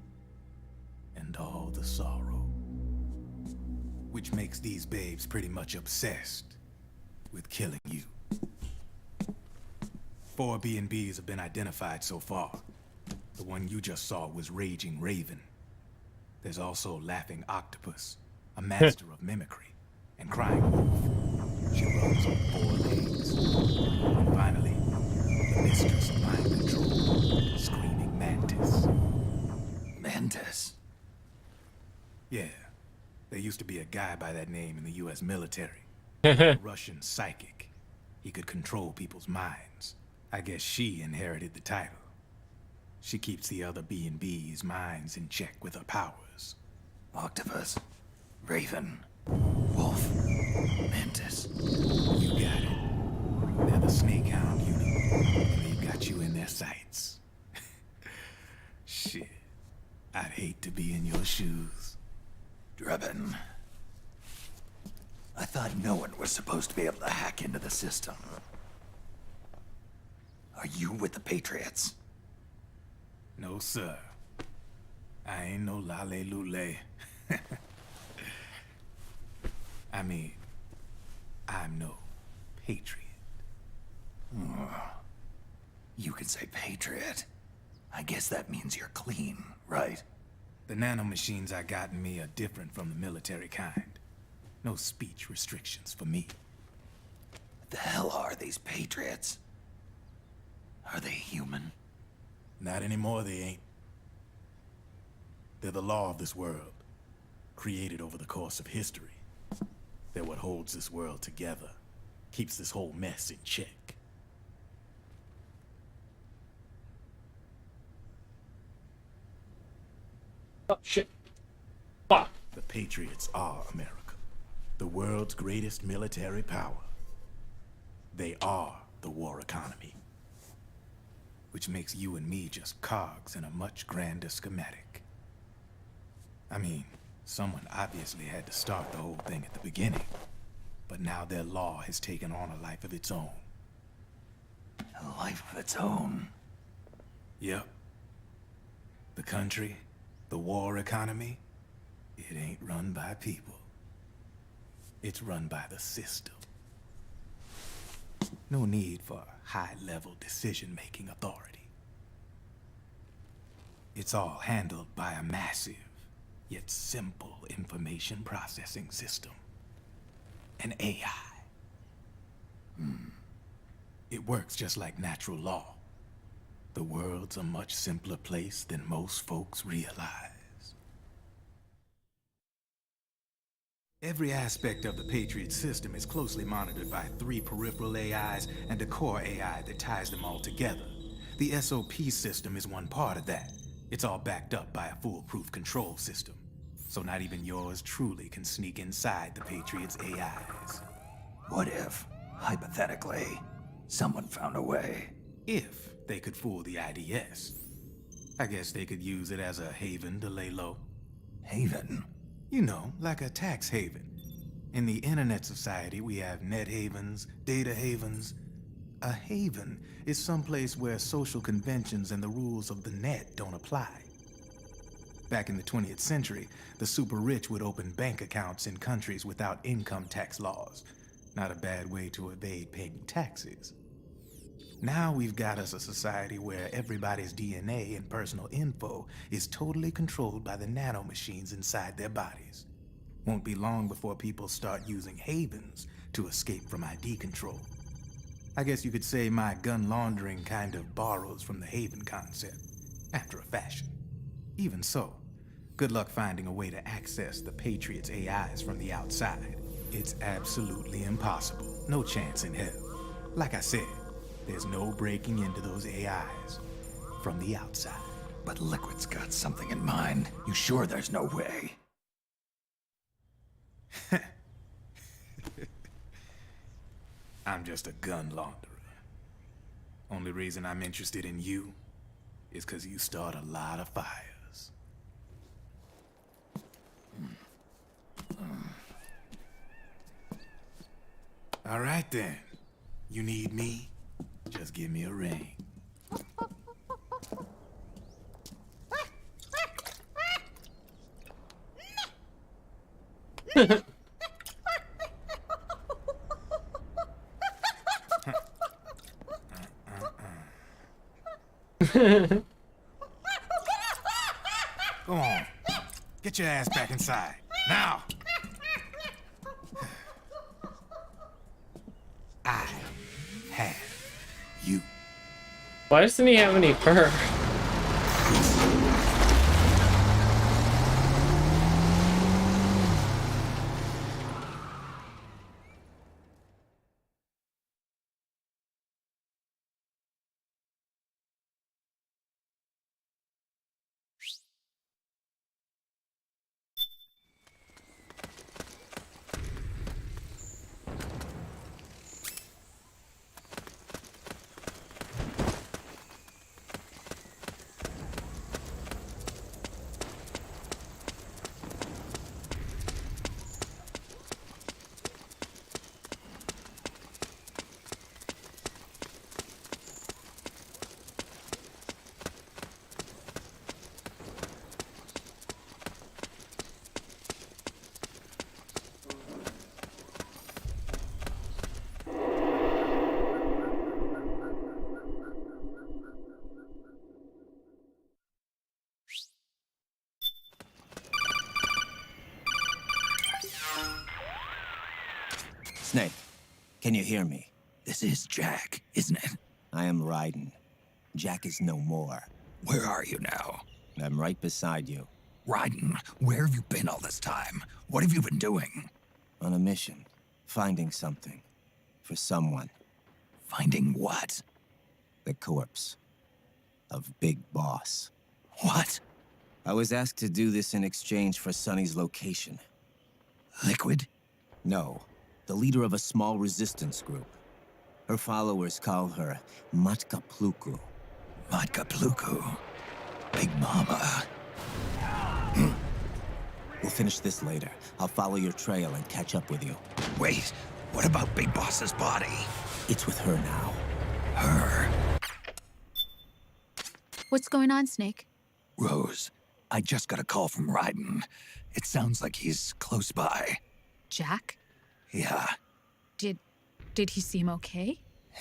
and all the sorrow. Which makes these babes pretty much obsessed with killing you. 4 B&Bs have been identified so far. The one you just saw was Raging Raven. There's also Laughing Octopus, a master of mimicry, and Crying Wolf. She runs on 4 legs. And finally, the mistress of mind control, Screaming Mantis. Mantis? Yeah. There used to be a guy by that name in the US military. A Russian psychic. He could control people's minds. I guess she inherited the title. She keeps the other B&B's minds in check with her powers. Octopus. Raven. Wolf. Mantis. You got it. They're the Snake Hound unit. And they've got you in their sights. Shit. I'd hate to be in your shoes. Drebin. I thought no one was supposed to be able to hack into the system. Are you with the Patriots? No, sir. I ain't no lale-lule. I mean, I'm no Patriot. You can say Patriot. I guess that means you're clean, right? The nanomachines I got in me are different from the military kind. No speech restrictions for me. What the hell are these Patriots? Are they human? Not anymore, they ain't. They're the law of this world, created over the course of history. They're what holds this world together, keeps this whole mess in check. Oh, shit. Fuck. The Patriots are America, the world's greatest military power. They are the war economy, which makes you and me just cogs in a much grander schematic. I mean, someone obviously had to start the whole thing at the beginning, but now their law has taken on a life of its own. A life of its own? Yep. The country, the war economy, it ain't run by people. It's run by the system. No need for high-level decision-making authority. It's all handled by a massive, yet simple information processing system. An AI. It works just like natural law. The world's a much simpler place than most folks realize. Every aspect of the Patriot system is closely monitored by 3 peripheral AIs and a core AI that ties them all together. The SOP system is one part of that. It's all backed up by a foolproof control system. So not even yours truly can sneak inside the Patriots' AIs. What if, hypothetically, someone found a way? If they could fool the IDS. I guess they could use it as a haven to lay low. Haven? You know, like a tax haven. In the internet society, we have net havens, data havens. A haven is someplace where social conventions and the rules of the net don't apply. Back in the 20th century, the super rich would open bank accounts in countries without income tax laws. Not a bad way to evade paying taxes. Now we've got us a society where everybody's DNA and personal info is totally controlled by the nanomachines inside their bodies. Won't be long before people start using havens to escape from ID control. I guess you could say my gun laundering kind of borrows from the haven concept, after a fashion. Even so, good luck finding a way to access the Patriots' AIs from the outside. It's absolutely impossible. No chance in hell. Like I said, there's no breaking into those AIs from the outside. But Liquid's got something in mind. You sure there's no way? I'm just a gun launderer. Only reason I'm interested in you is because you start a lot of fires. All right then. You need me? Just give me a ring. Go on. Get your ass back inside. Now! I have you. Why doesn't he have any fur? Snake, can you hear me? This is Jack, isn't it? I am Raiden. Jack is no more. Where are you now? I'm right beside you. Raiden, where have you been all this time? What have you been doing? On a mission. Finding something. For someone. Finding what? The corpse. Of Big Boss. What? I was asked to do this in exchange for Sonny's location. Liquid? No. The leader of a small resistance group. Her followers call her Matka Pluku. Matka Pluku? Big Mama. We'll finish this later. I'll follow your trail and catch up with you. Wait, what about Big Boss's body? It's with her now. Her? What's going on, Snake? Rose, I just got a call from Raiden. It sounds like he's close by. Jack? Yeah. Did he seem okay?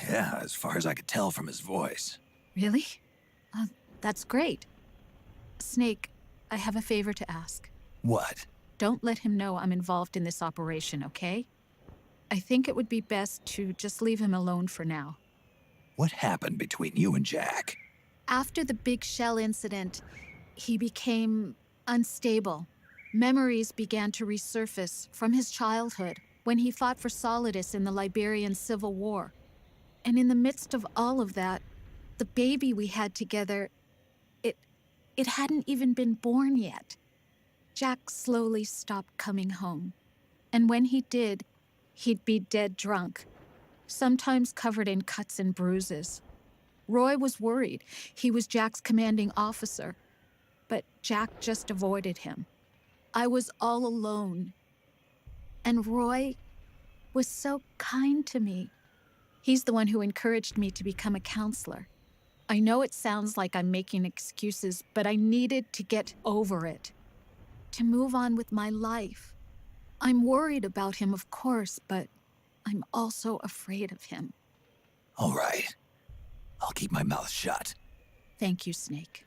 Yeah, as far as I could tell from his voice. Really? That's great. Snake, I have a favor to ask. What? Don't let him know I'm involved in this operation, okay? I think it would be best to just leave him alone for now. What happened between you and Jack? After the big shell incident, he became unstable. Memories began to resurface from his childhood when he fought for Solidus in the Liberian Civil War. And in the midst of all of that, the baby we had together, it hadn't even been born yet. Jack slowly stopped coming home. And when he did, he'd be dead drunk, sometimes covered in cuts and bruises. Roy was worried. He was Jack's commanding officer. But Jack just avoided him. I was all alone. And Roy was so kind to me. He's the one who encouraged me to become a counselor. I know it sounds like I'm making excuses, but I needed to get over it. To move on with my life. I'm worried about him, of course, but I'm also afraid of him. All right. I'll keep my mouth shut. Thank you, Snake.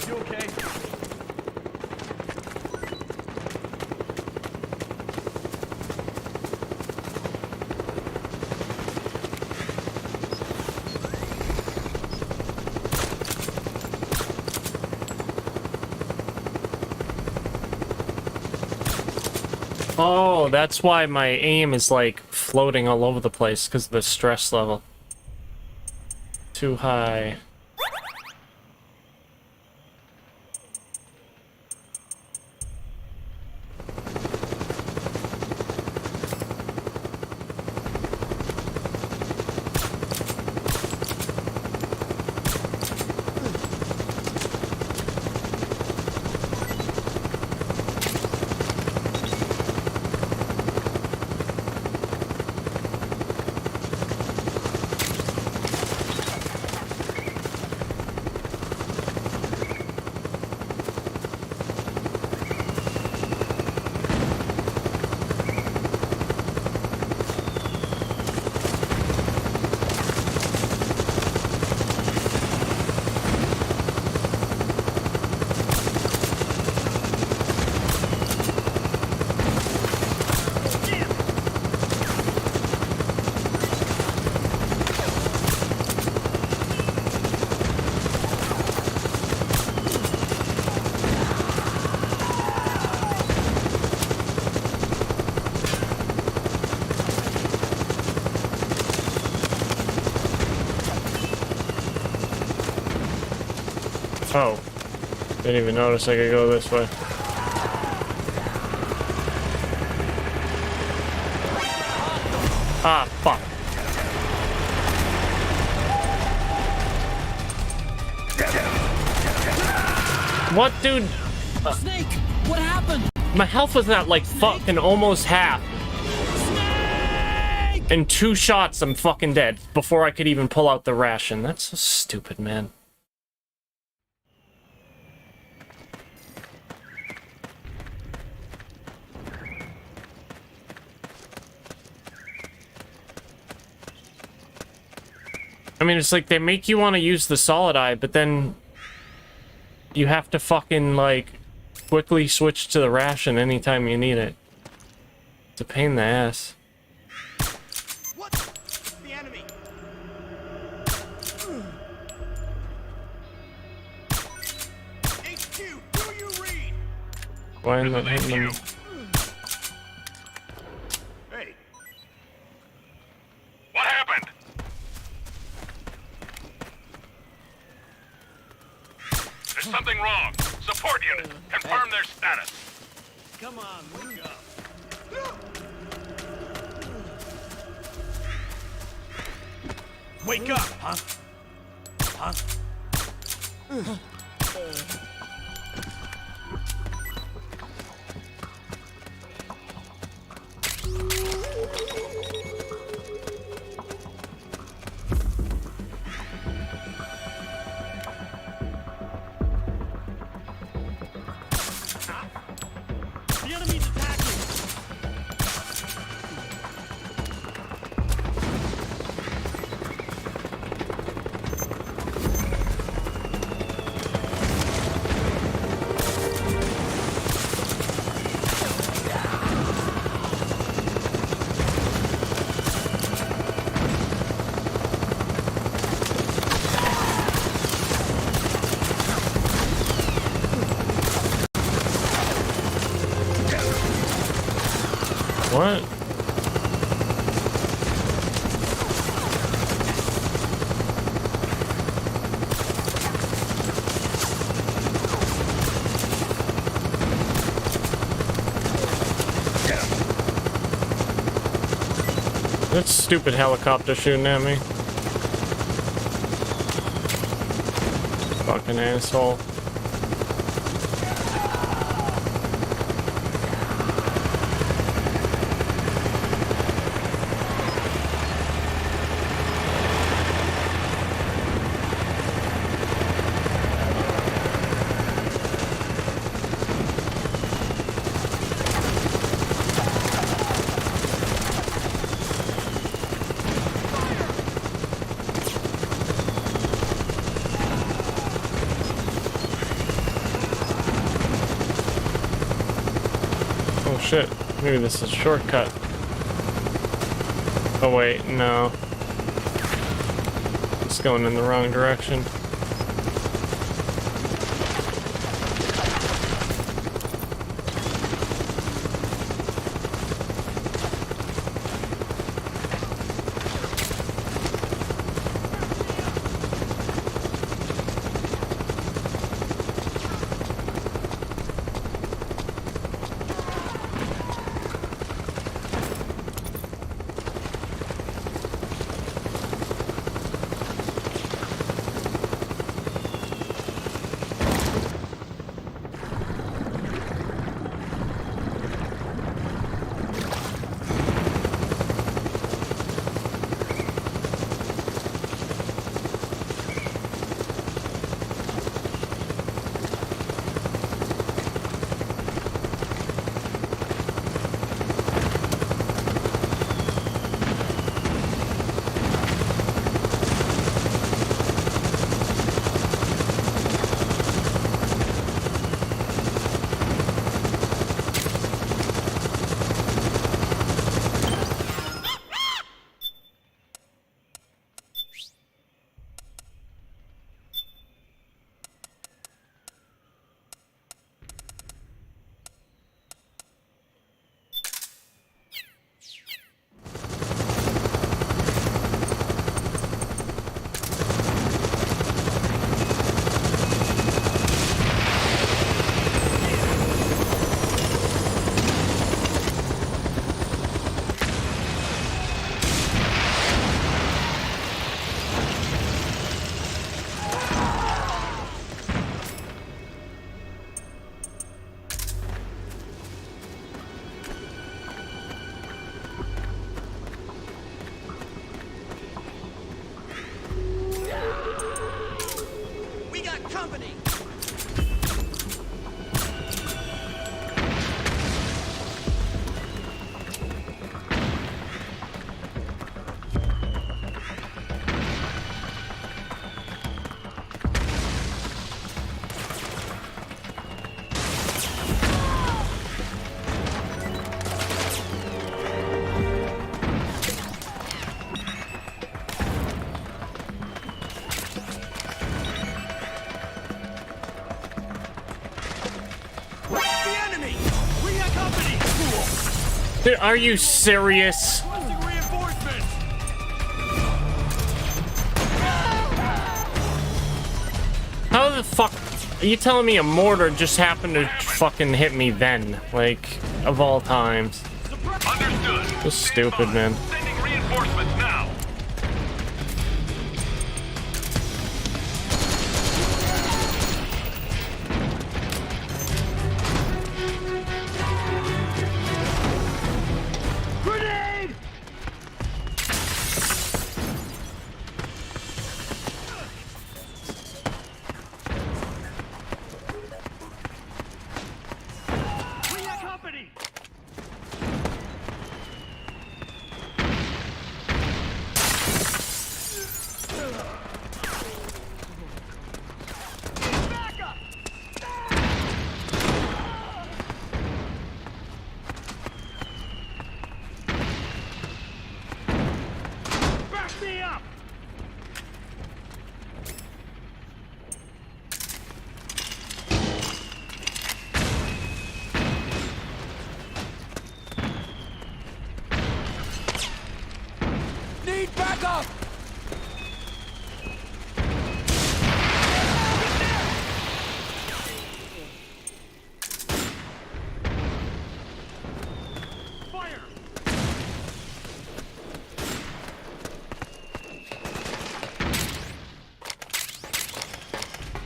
You okay? Oh, that's why my aim is like floating all over the place because of the stress level. Too high. Oh, didn't even notice I could go this way. Ah, fuck. What, dude? Snake, what happened? My health was at like fucking almost half. Snake! In 2 shots, I'm fucking dead before I could even pull out the ration. That's so stupid, man. I mean, it's like they make you want to use the solid eye, but then you have to fucking, like, quickly switch to the ration anytime you need it. It's a pain in the ass. What? The enemy. HQ, do you read? Why am I hitting them? Hey, What happened? There's something wrong. Support unit, confirm their status. come on, wake up. Wake up, huh? Huh? The enemy's attacking! What? That stupid helicopter shooting at me. Fucking asshole. Oh shit, maybe this is a shortcut. Oh wait, no. It's going in the wrong direction. Dude, are you serious? How the fuck are you telling me a mortar just happened to fucking hit me then? Like, of all times. Understood. So stupid, man. Sending reinforcements now. Grenade! Bring that company! Back me up! Need backup! Fire!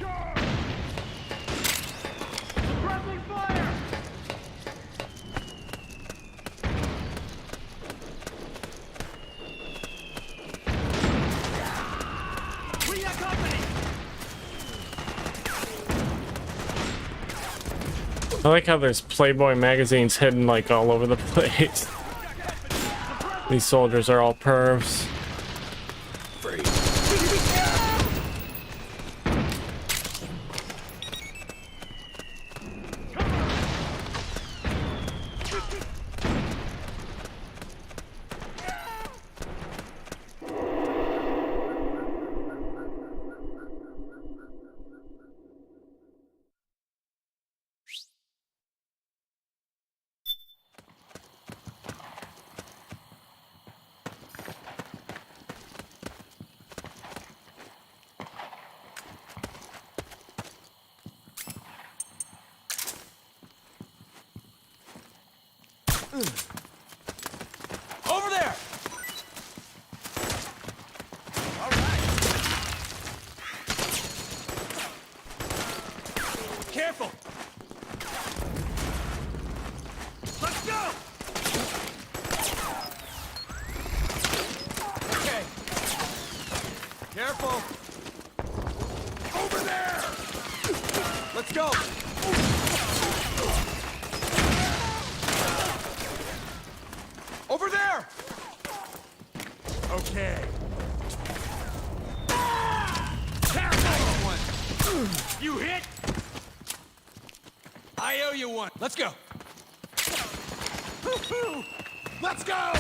Charge! Suppressing fire! Bring that company! I like how there's Playboy magazines hidden like all over the place. These soldiers are all pervs. Over there! All right. Careful! Let's go! Okay. Careful! Over there! Let's go! Over there! Okay. Careful! One. You hit? I owe you one. Let's go. Let's go!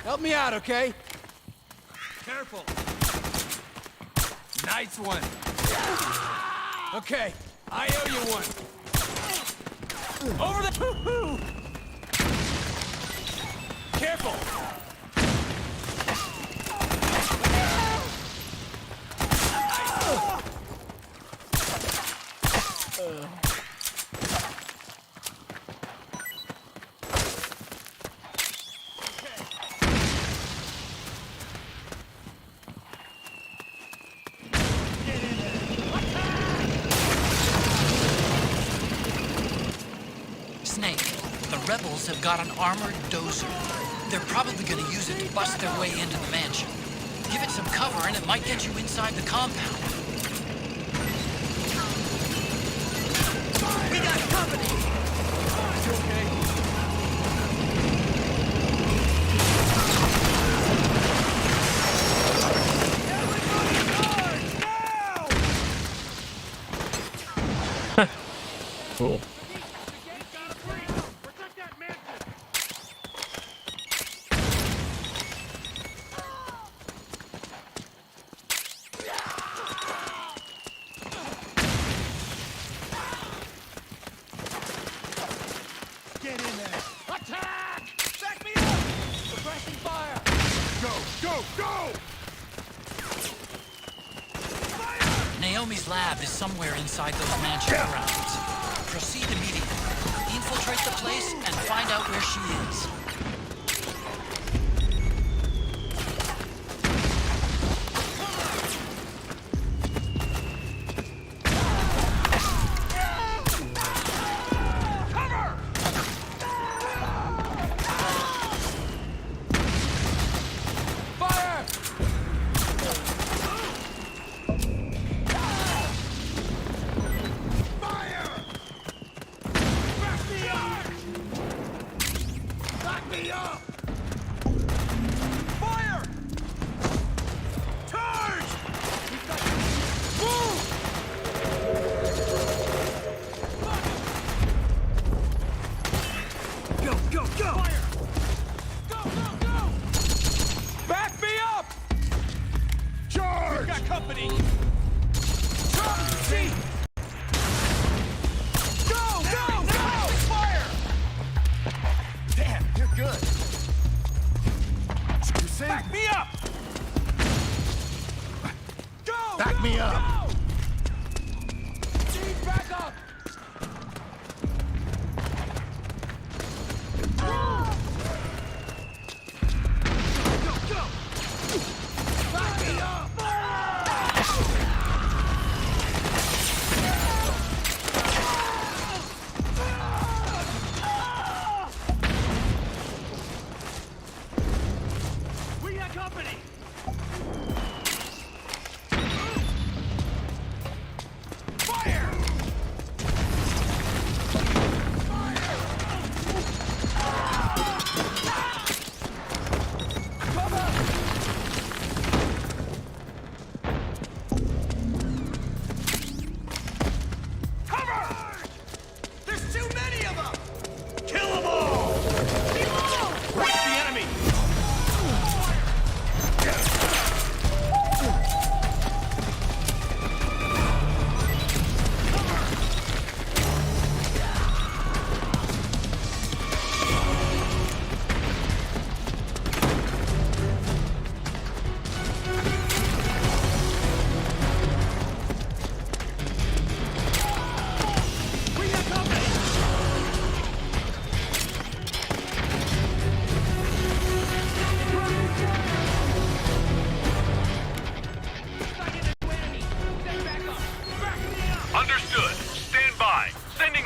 Help me out, okay? Careful. Nice one. Okay, I owe you one. Over the... Careful. Snake, the rebels have got an armored dozer. They're probably gonna use it to bust their way into the mansion. Give it some cover and it might get you inside the compound. We got company! You okay? Cool. Get in there! Go! Naomi's lab is somewhere inside those mansion grounds. Proceed immediately. Infiltrate the place and find out where she is.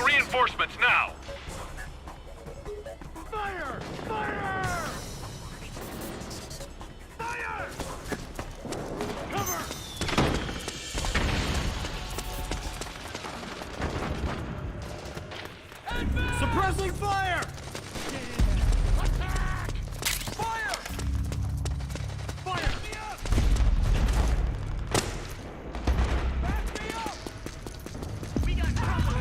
Reinforcements now! Fire! Fire! Fire! Cover! Suppressing fire! Attack! Fire! Fire! Me up! Back me up! We got trouble!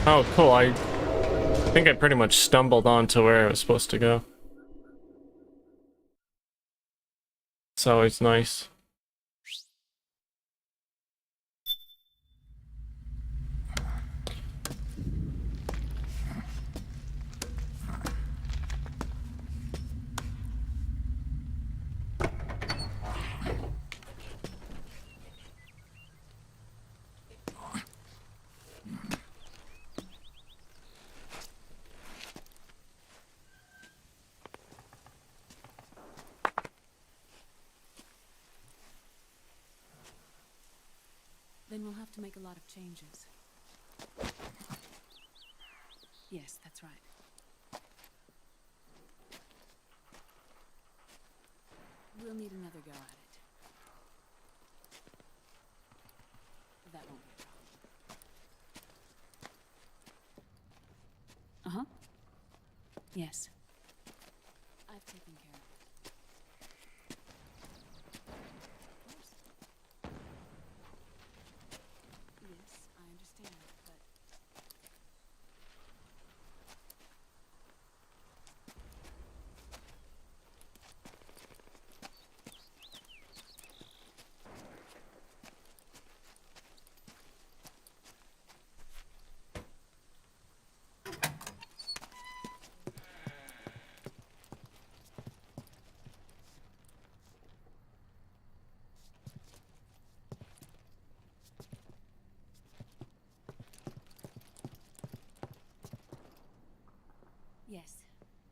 Oh, cool. I think I pretty much stumbled onto where I was supposed to go. It's always nice. Then we'll have to make a lot of changes. Yes, that's right. We'll need another go at it. That won't be a problem. Uh-huh. Yes. I've taken care of it.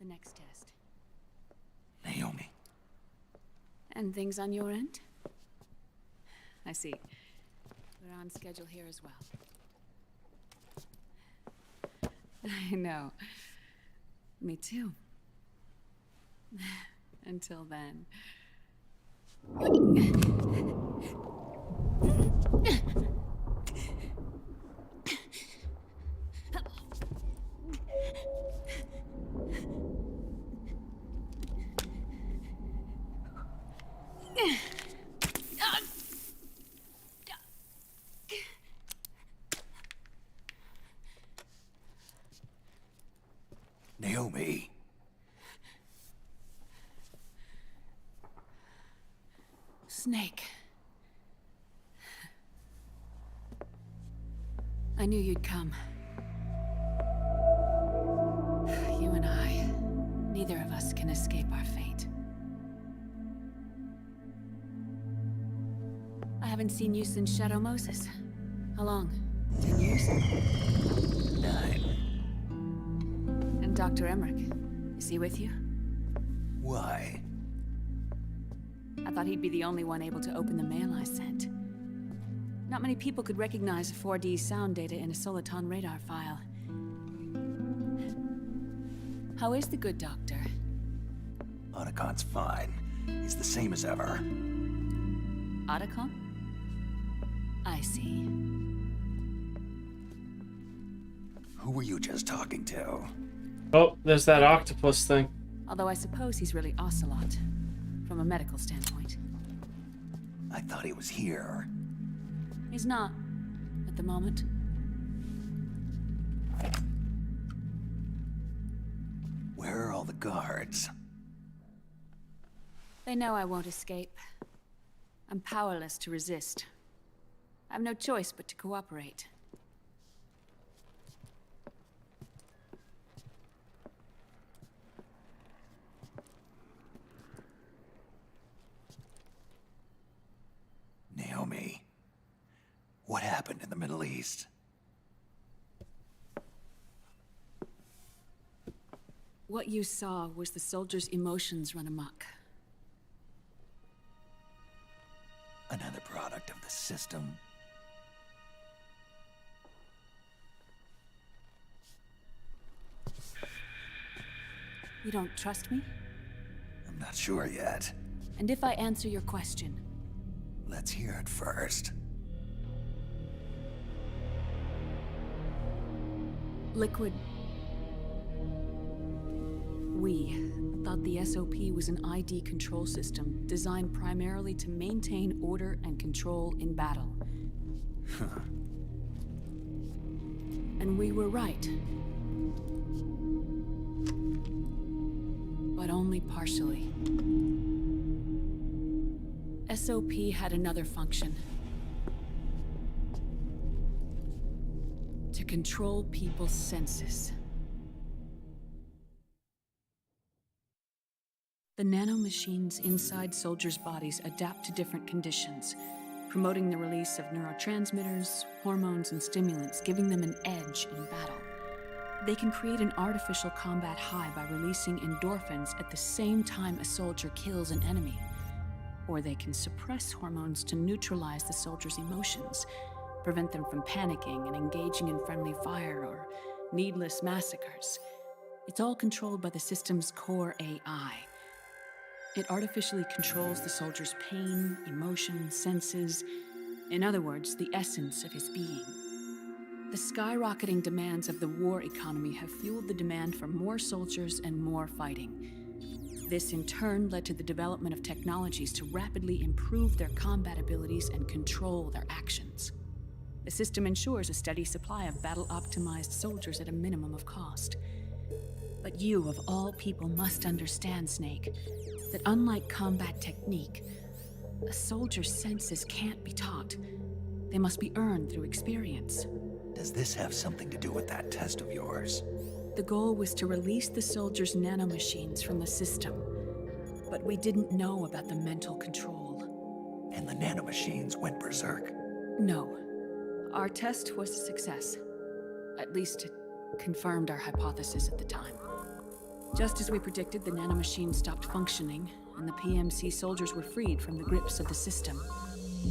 the next test. Naomi. And things on your end? I see. We're on schedule here as well. I know. Me too. Until then. Naomi. Snake. I knew you'd come. You and I, neither of us can escape our fate. I haven't seen you since Shadow Moses. How long? 10 years? 9. And Dr. Emmerich, is he with you? Why? I thought he'd be the only one able to open the mail I sent. Not many people could recognize 4D sound data in a Soliton radar file. How is the good doctor? Otacon's fine. He's the same as ever. Otacon? I see. Who were you just talking to? Oh, there's that octopus thing. Although I suppose he's really Ocelot, from a medical standpoint. I thought he was here. He's not, at the moment. Where are all the guards? They know I won't escape. I'm powerless to resist. I have no choice but to cooperate. Naomi. What happened in the Middle East? What you saw was the soldiers' emotions run amok. Another product of the system? You don't trust me? I'm not sure yet. And if I answer your question? Let's hear it first. Liquid. We thought the SOP was an ID control system designed primarily to maintain order and control in battle. And we were right. But only partially. SOP had another function. To control people's senses. The nanomachines inside soldiers' bodies adapt to different conditions, promoting the release of neurotransmitters, hormones, and stimulants, giving them an edge in battle. They can create an artificial combat high by releasing endorphins at the same time a soldier kills an enemy. Or they can suppress hormones to neutralize the soldier's emotions, prevent them from panicking and engaging in friendly fire or needless massacres. It's all controlled by the system's core AI. It artificially controls the soldier's pain, emotion, senses, in other words, the essence of his being. The skyrocketing demands of the war economy have fueled the demand for more soldiers and more fighting. This in turn led to the development of technologies to rapidly improve their combat abilities and control their actions. The system ensures a steady supply of battle-optimized soldiers at a minimum of cost. But you, of all people, must understand, Snake, that unlike combat technique, a soldier's senses can't be taught. They must be earned through experience. Does this have something to do with that test of yours? The goal was to release the soldiers' nanomachines from the system, but we didn't know about the mental control. And the nanomachines went berserk? No. Our test was a success. At least it confirmed our hypothesis at the time. Just as we predicted, the nanomachine stopped functioning, and the PMC soldiers were freed from the grips of the system.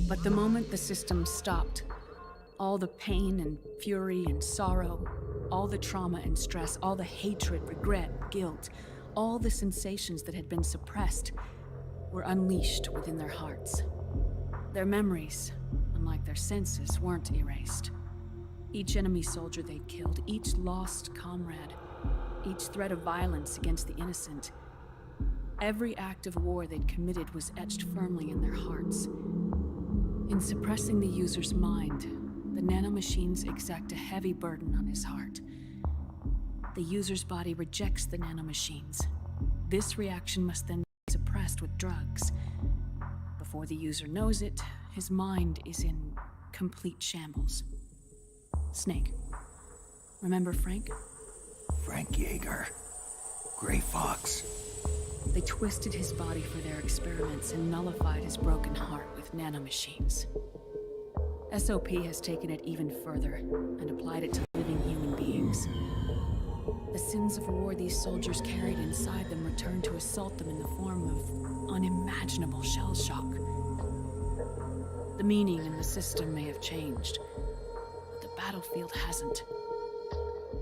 But the moment the system stopped, all the pain and fury and sorrow, all the trauma and stress, all the hatred, regret, guilt, all the sensations that had been suppressed were unleashed within their hearts. Their memories, unlike their senses, weren't erased. Each enemy soldier they'd killed, each lost comrade, each threat of violence against the innocent, every act of war they'd committed was etched firmly in their hearts. In suppressing the user's mind, the nanomachines exact a heavy burden on his heart. The user's body rejects the nanomachines. This reaction must then be suppressed with drugs. Before the user knows it, his mind is in complete shambles. Snake. Remember Frank? Frank Yeager. Gray Fox. They twisted his body for their experiments and nullified his broken heart with nanomachines. SOP has taken it even further and applied it to living human beings. The sins of war these soldiers carried inside them returned to assault them in the form of unimaginable shell shock. The meaning in the system may have changed, but the battlefield hasn't.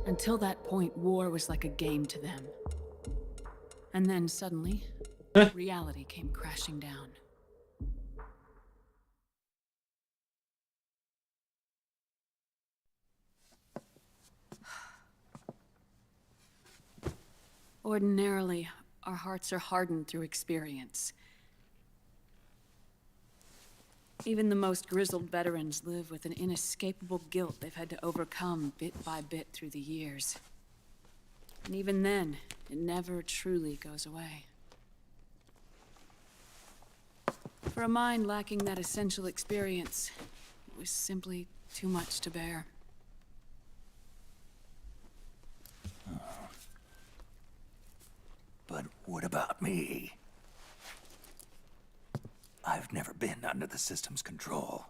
Until that point, war was like a game to them. And then suddenly, reality came crashing down. Ordinarily, our hearts are hardened through experience. Even the most grizzled veterans live with an inescapable guilt they've had to overcome bit by bit through the years. And even then, it never truly goes away. For a mind lacking that essential experience, it was simply too much to bear. But what about me? I've never been under the system's control.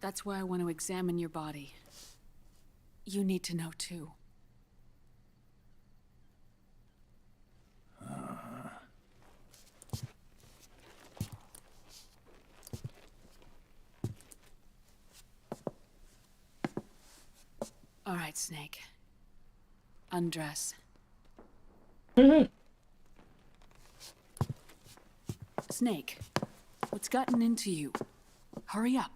That's why I want to examine your body. You need to know too. All right, Snake. Undress. Snake, what's gotten into you? Hurry up.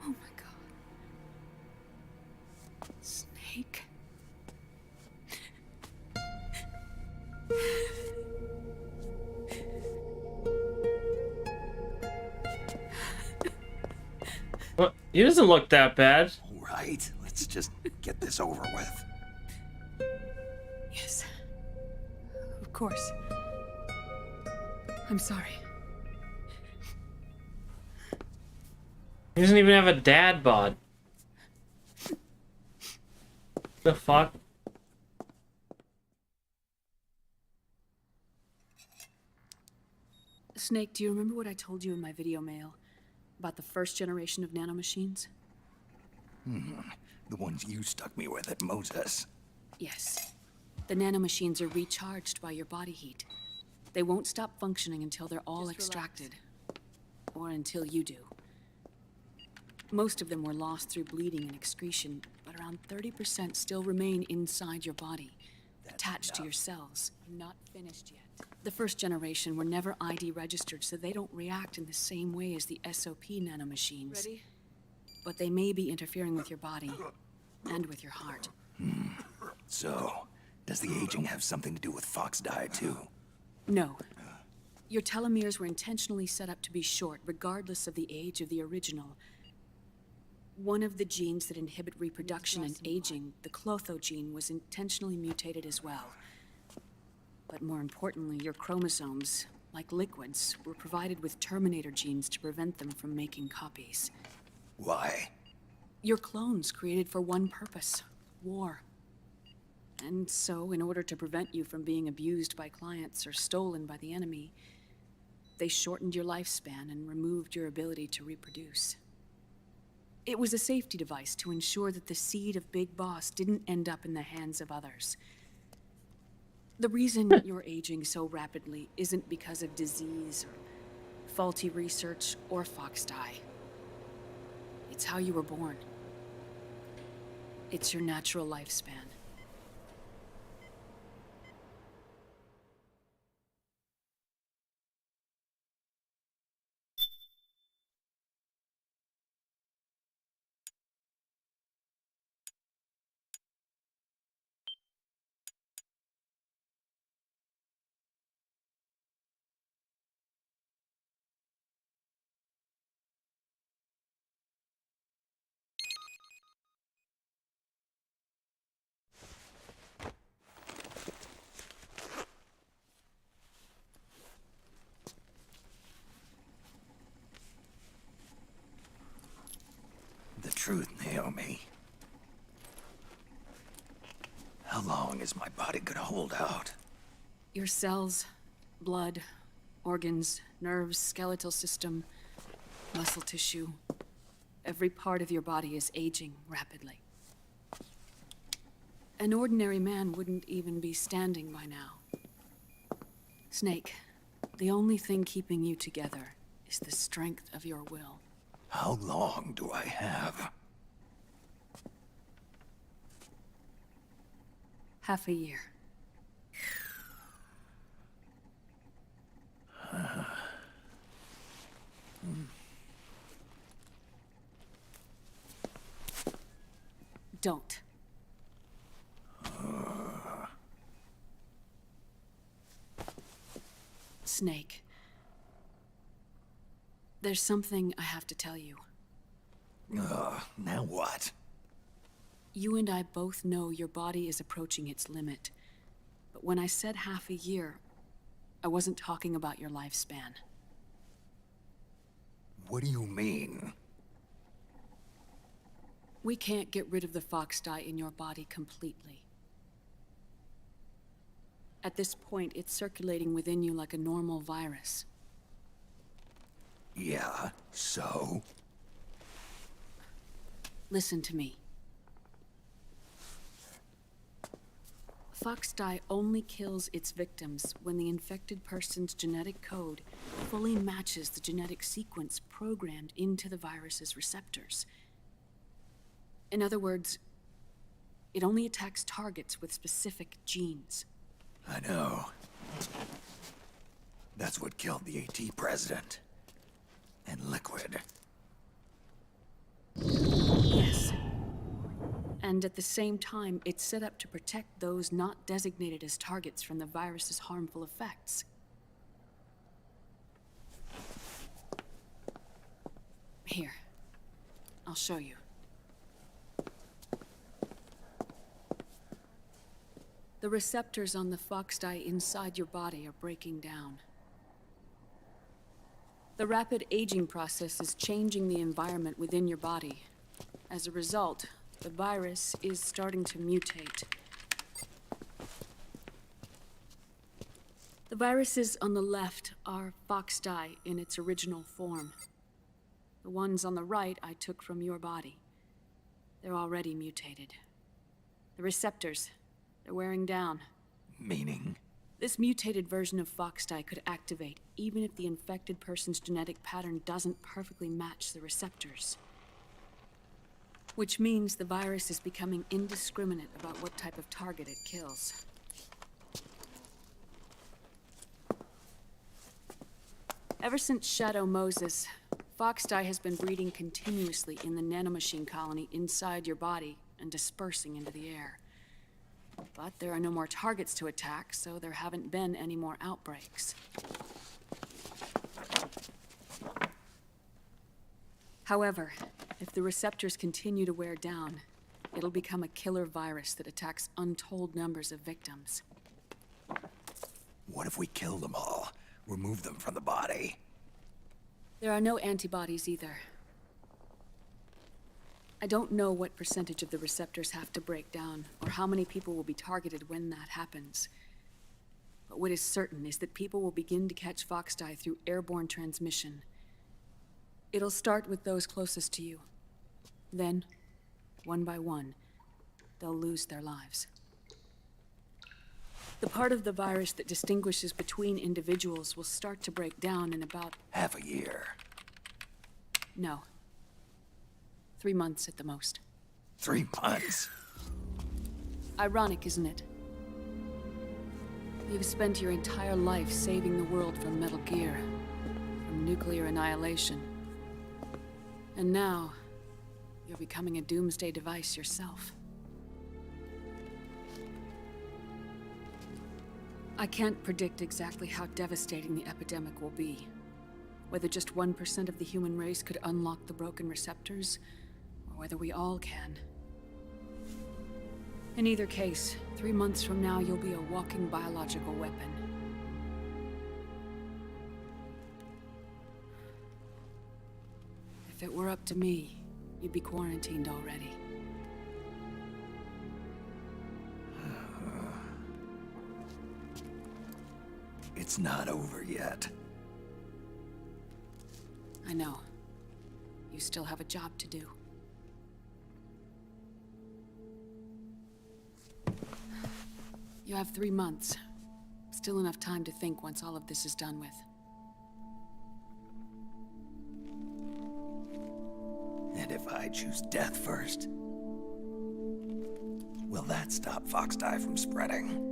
Oh my God. Snake. Well, he doesn't look that bad. All right, let's just get this over with. Yes. Of course. I'm sorry. He doesn't even have a dad bod. The fuck? Snake, do you remember what I told you in my video mail about the first generation of nanomachines? The ones you stuck me with at Moses. Yes. The nanomachines are recharged by your body heat. They won't stop functioning until they're all extracted. Or until you do. Most of them were lost through bleeding and excretion, but around 30% still remain inside your body, attached to your cells. I'm not finished yet. The first generation were never ID registered, so they don't react in the same way as the SOP nanomachines. Ready? But they may be interfering with your body, and with your heart. So, does the aging have something to do with Fox diet too? No. Your telomeres were intentionally set up to be short, regardless of the age of the original. One of the genes that inhibit reproduction and aging, the Clotho gene, was intentionally mutated as well. But more importantly, your chromosomes, like liquids, were provided with Terminator genes to prevent them from making copies. Why? Your clones created for one purpose: war. And so, in order to prevent you from being abused by clients or stolen by the enemy, they shortened your lifespan and removed your ability to reproduce. It was a safety device to ensure that the seed of Big Boss didn't end up in the hands of others. The reason you're aging so rapidly isn't because of disease or faulty research or fox dye. It's how you were born. It's your natural lifespan. The truth, Naomi. How long is my body gonna hold out? Your cells, blood, organs, nerves, skeletal system, muscle tissue. Every part of your body is aging rapidly. An ordinary man wouldn't even be standing by now. Snake, the only thing keeping you together is the strength of your will. How long do I have? Half a year. Don't. Snake. There's something I have to tell you. Now what? You and I both know your body is approaching its limit. But when I said half a year, I wasn't talking about your lifespan. What do you mean? We can't get rid of the fox dye in your body completely. At this point, it's circulating within you like a normal virus. Yeah, so? Listen to me. Fox dye only kills its victims when the infected person's genetic code fully matches the genetic sequence programmed into the virus's receptors. In other words, it only attacks targets with specific genes. I know. That's what killed the A.T. president. And Liquid. Yes. And at the same time, it's set up to protect those not designated as targets from the virus's harmful effects. Here. I'll show you. The receptors on the fox dye inside your body are breaking down. The rapid aging process is changing the environment within your body. As a result, the virus is starting to mutate. The viruses on the left are fox dye in its original form. The ones on the right I took from your body. They're already mutated. The receptors, they're wearing down. Meaning? This mutated version of fox dye could activate even if the infected person's genetic pattern doesn't perfectly match the receptors. Which means the virus is becoming indiscriminate about what type of target it kills. Ever since Shadow Moses, fox dye has been breeding continuously in the nanomachine colony inside your body and dispersing into the air. But there are no more targets to attack, so there haven't been any more outbreaks. However, if the receptors continue to wear down, it'll become a killer virus that attacks untold numbers of victims. What if we kill them all? remove them from the body. There are no antibodies either. I don't know what percentage of the receptors have to break down, or how many people will be targeted when that happens. But what is certain is that people will begin to catch Foxdie through airborne transmission. It'll start with those closest to you. Then, one by one, they'll lose their lives. The part of the virus that distinguishes between individuals will start to break down in about... half a year. No. 3 months at the most. 3 months? Ironic, isn't it? You've spent your entire life saving the world from Metal Gear, from nuclear annihilation. And now, you're becoming a doomsday device yourself. I can't predict exactly how devastating the epidemic will be. Whether just 1% of the human race could unlock the broken receptors, or whether we all can. In either case, 3 months from now, you'll be a walking biological weapon. If it were up to me, you'd be quarantined already. It's not over yet. I know. You still have a job to do. You have 3 months. Still enough time to think once all of this is done with. And if I choose death first, will that stop Foxdie from spreading?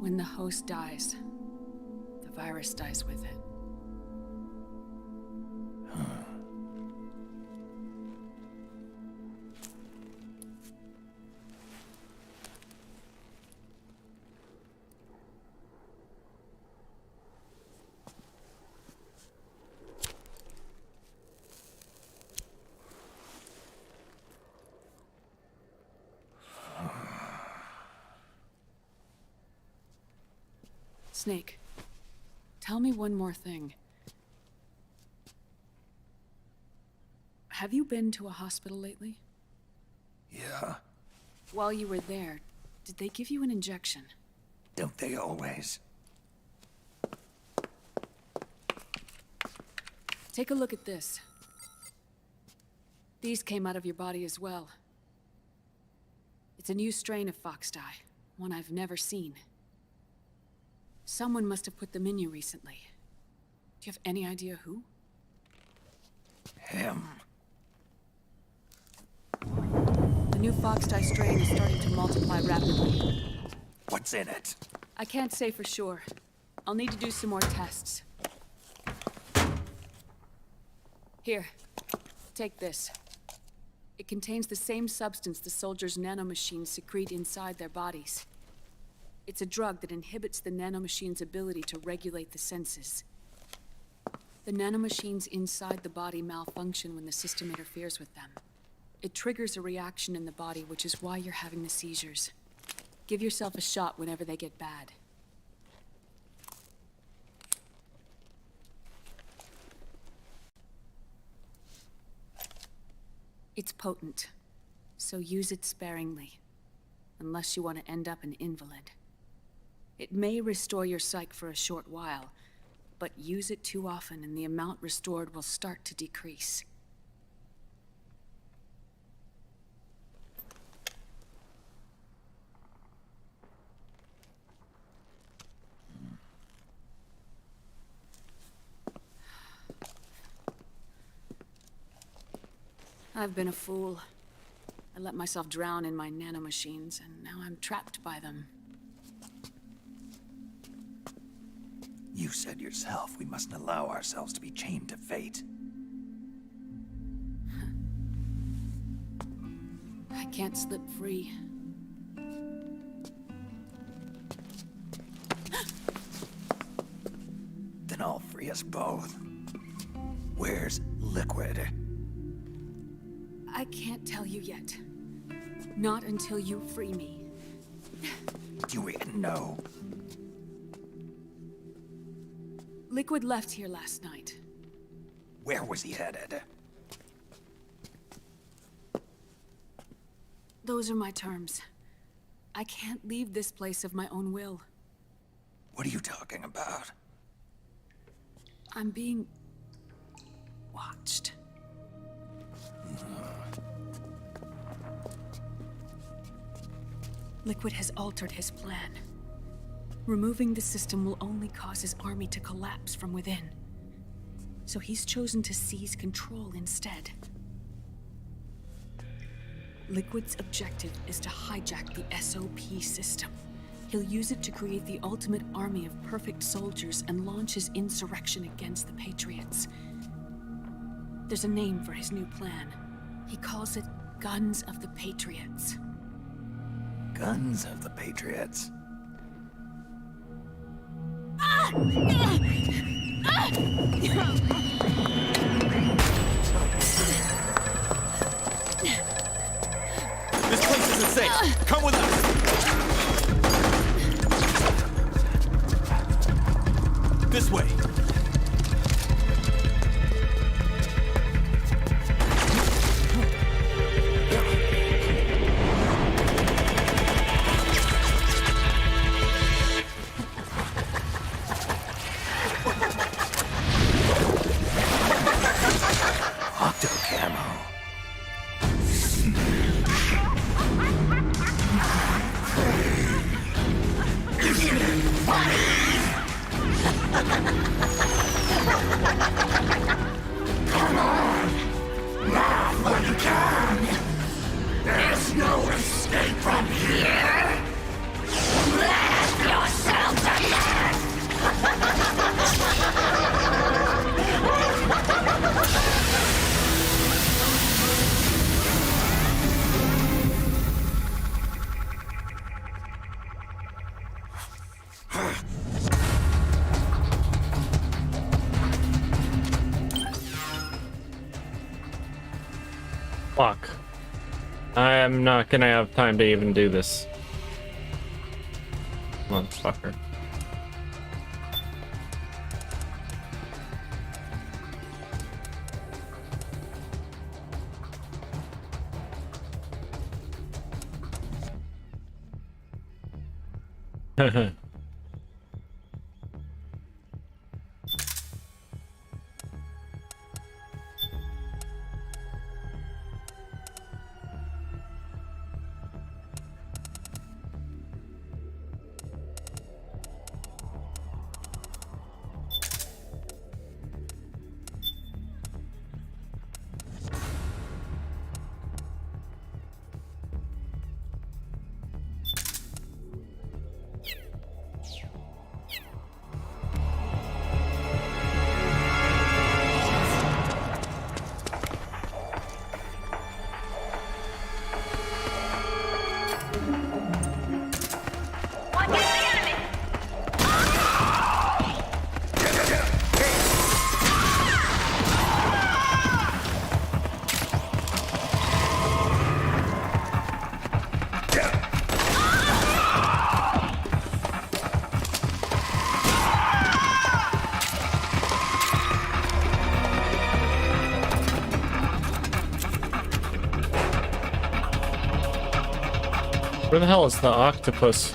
When the host dies, the virus dies with it. Snake, tell me one more thing. Have you been to a hospital lately? Yeah. While you were there, did they give you an injection? Don't they always? Take a look at this. These came out of your body as well. It's a new strain of Foxdie, one I've never seen. Someone must have put them in you recently. Do you have any idea who? Him. The new Foxdie strain is starting to multiply rapidly. What's in it? I can't say for sure. I'll need to do some more tests. Here, take this. It contains the same substance the soldiers' nanomachines secrete inside their bodies. It's a drug that inhibits the nanomachine's ability to regulate the senses. The nanomachines inside the body malfunction when the system interferes with them. It triggers a reaction in the body, which is why you're having the seizures. Give yourself a shot whenever they get bad. It's potent, so use it sparingly, unless you want to end up an invalid. It may restore your psyche for a short while, but use it too often and the amount restored will start to decrease. I've been a fool. I let myself drown in my nanomachines, and now I'm trapped by them. You said yourself we mustn't allow ourselves to be chained to fate. I can't slip free. Then I'll free us both. Where's Liquid? I can't tell you yet. Not until you free me. Do you even know? Liquid left here last night. Where was he headed? Those are my terms. I can't leave this place of my own will. What are you talking about? I'm being watched. Liquid has altered his plan. Removing the system will only cause his army to collapse from within. So he's chosen to seize control instead. Liquid's objective is to hijack the SOP system. He'll use it to create the ultimate army of perfect soldiers and launch his insurrection against the Patriots. There's a name for his new plan. He calls it Guns of the Patriots. Guns of the Patriots. This place isn't safe. Come with us. This way. Octo camo. Come on! Laugh while you can! There's no escape from here! Laugh yourself to death! Fuck. I am not gonna have time to even do this. Motherfucker. Where the hell is the octopus?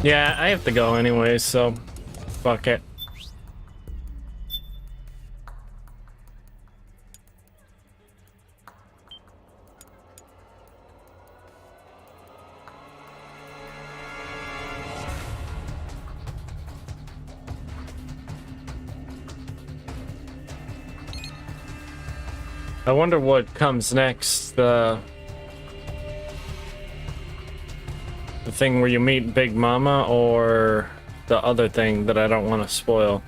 Yeah, I have to go anyway, so fuck it. I wonder what comes next. The thing where you meet Big Mama, or the other thing that I don't want to spoil.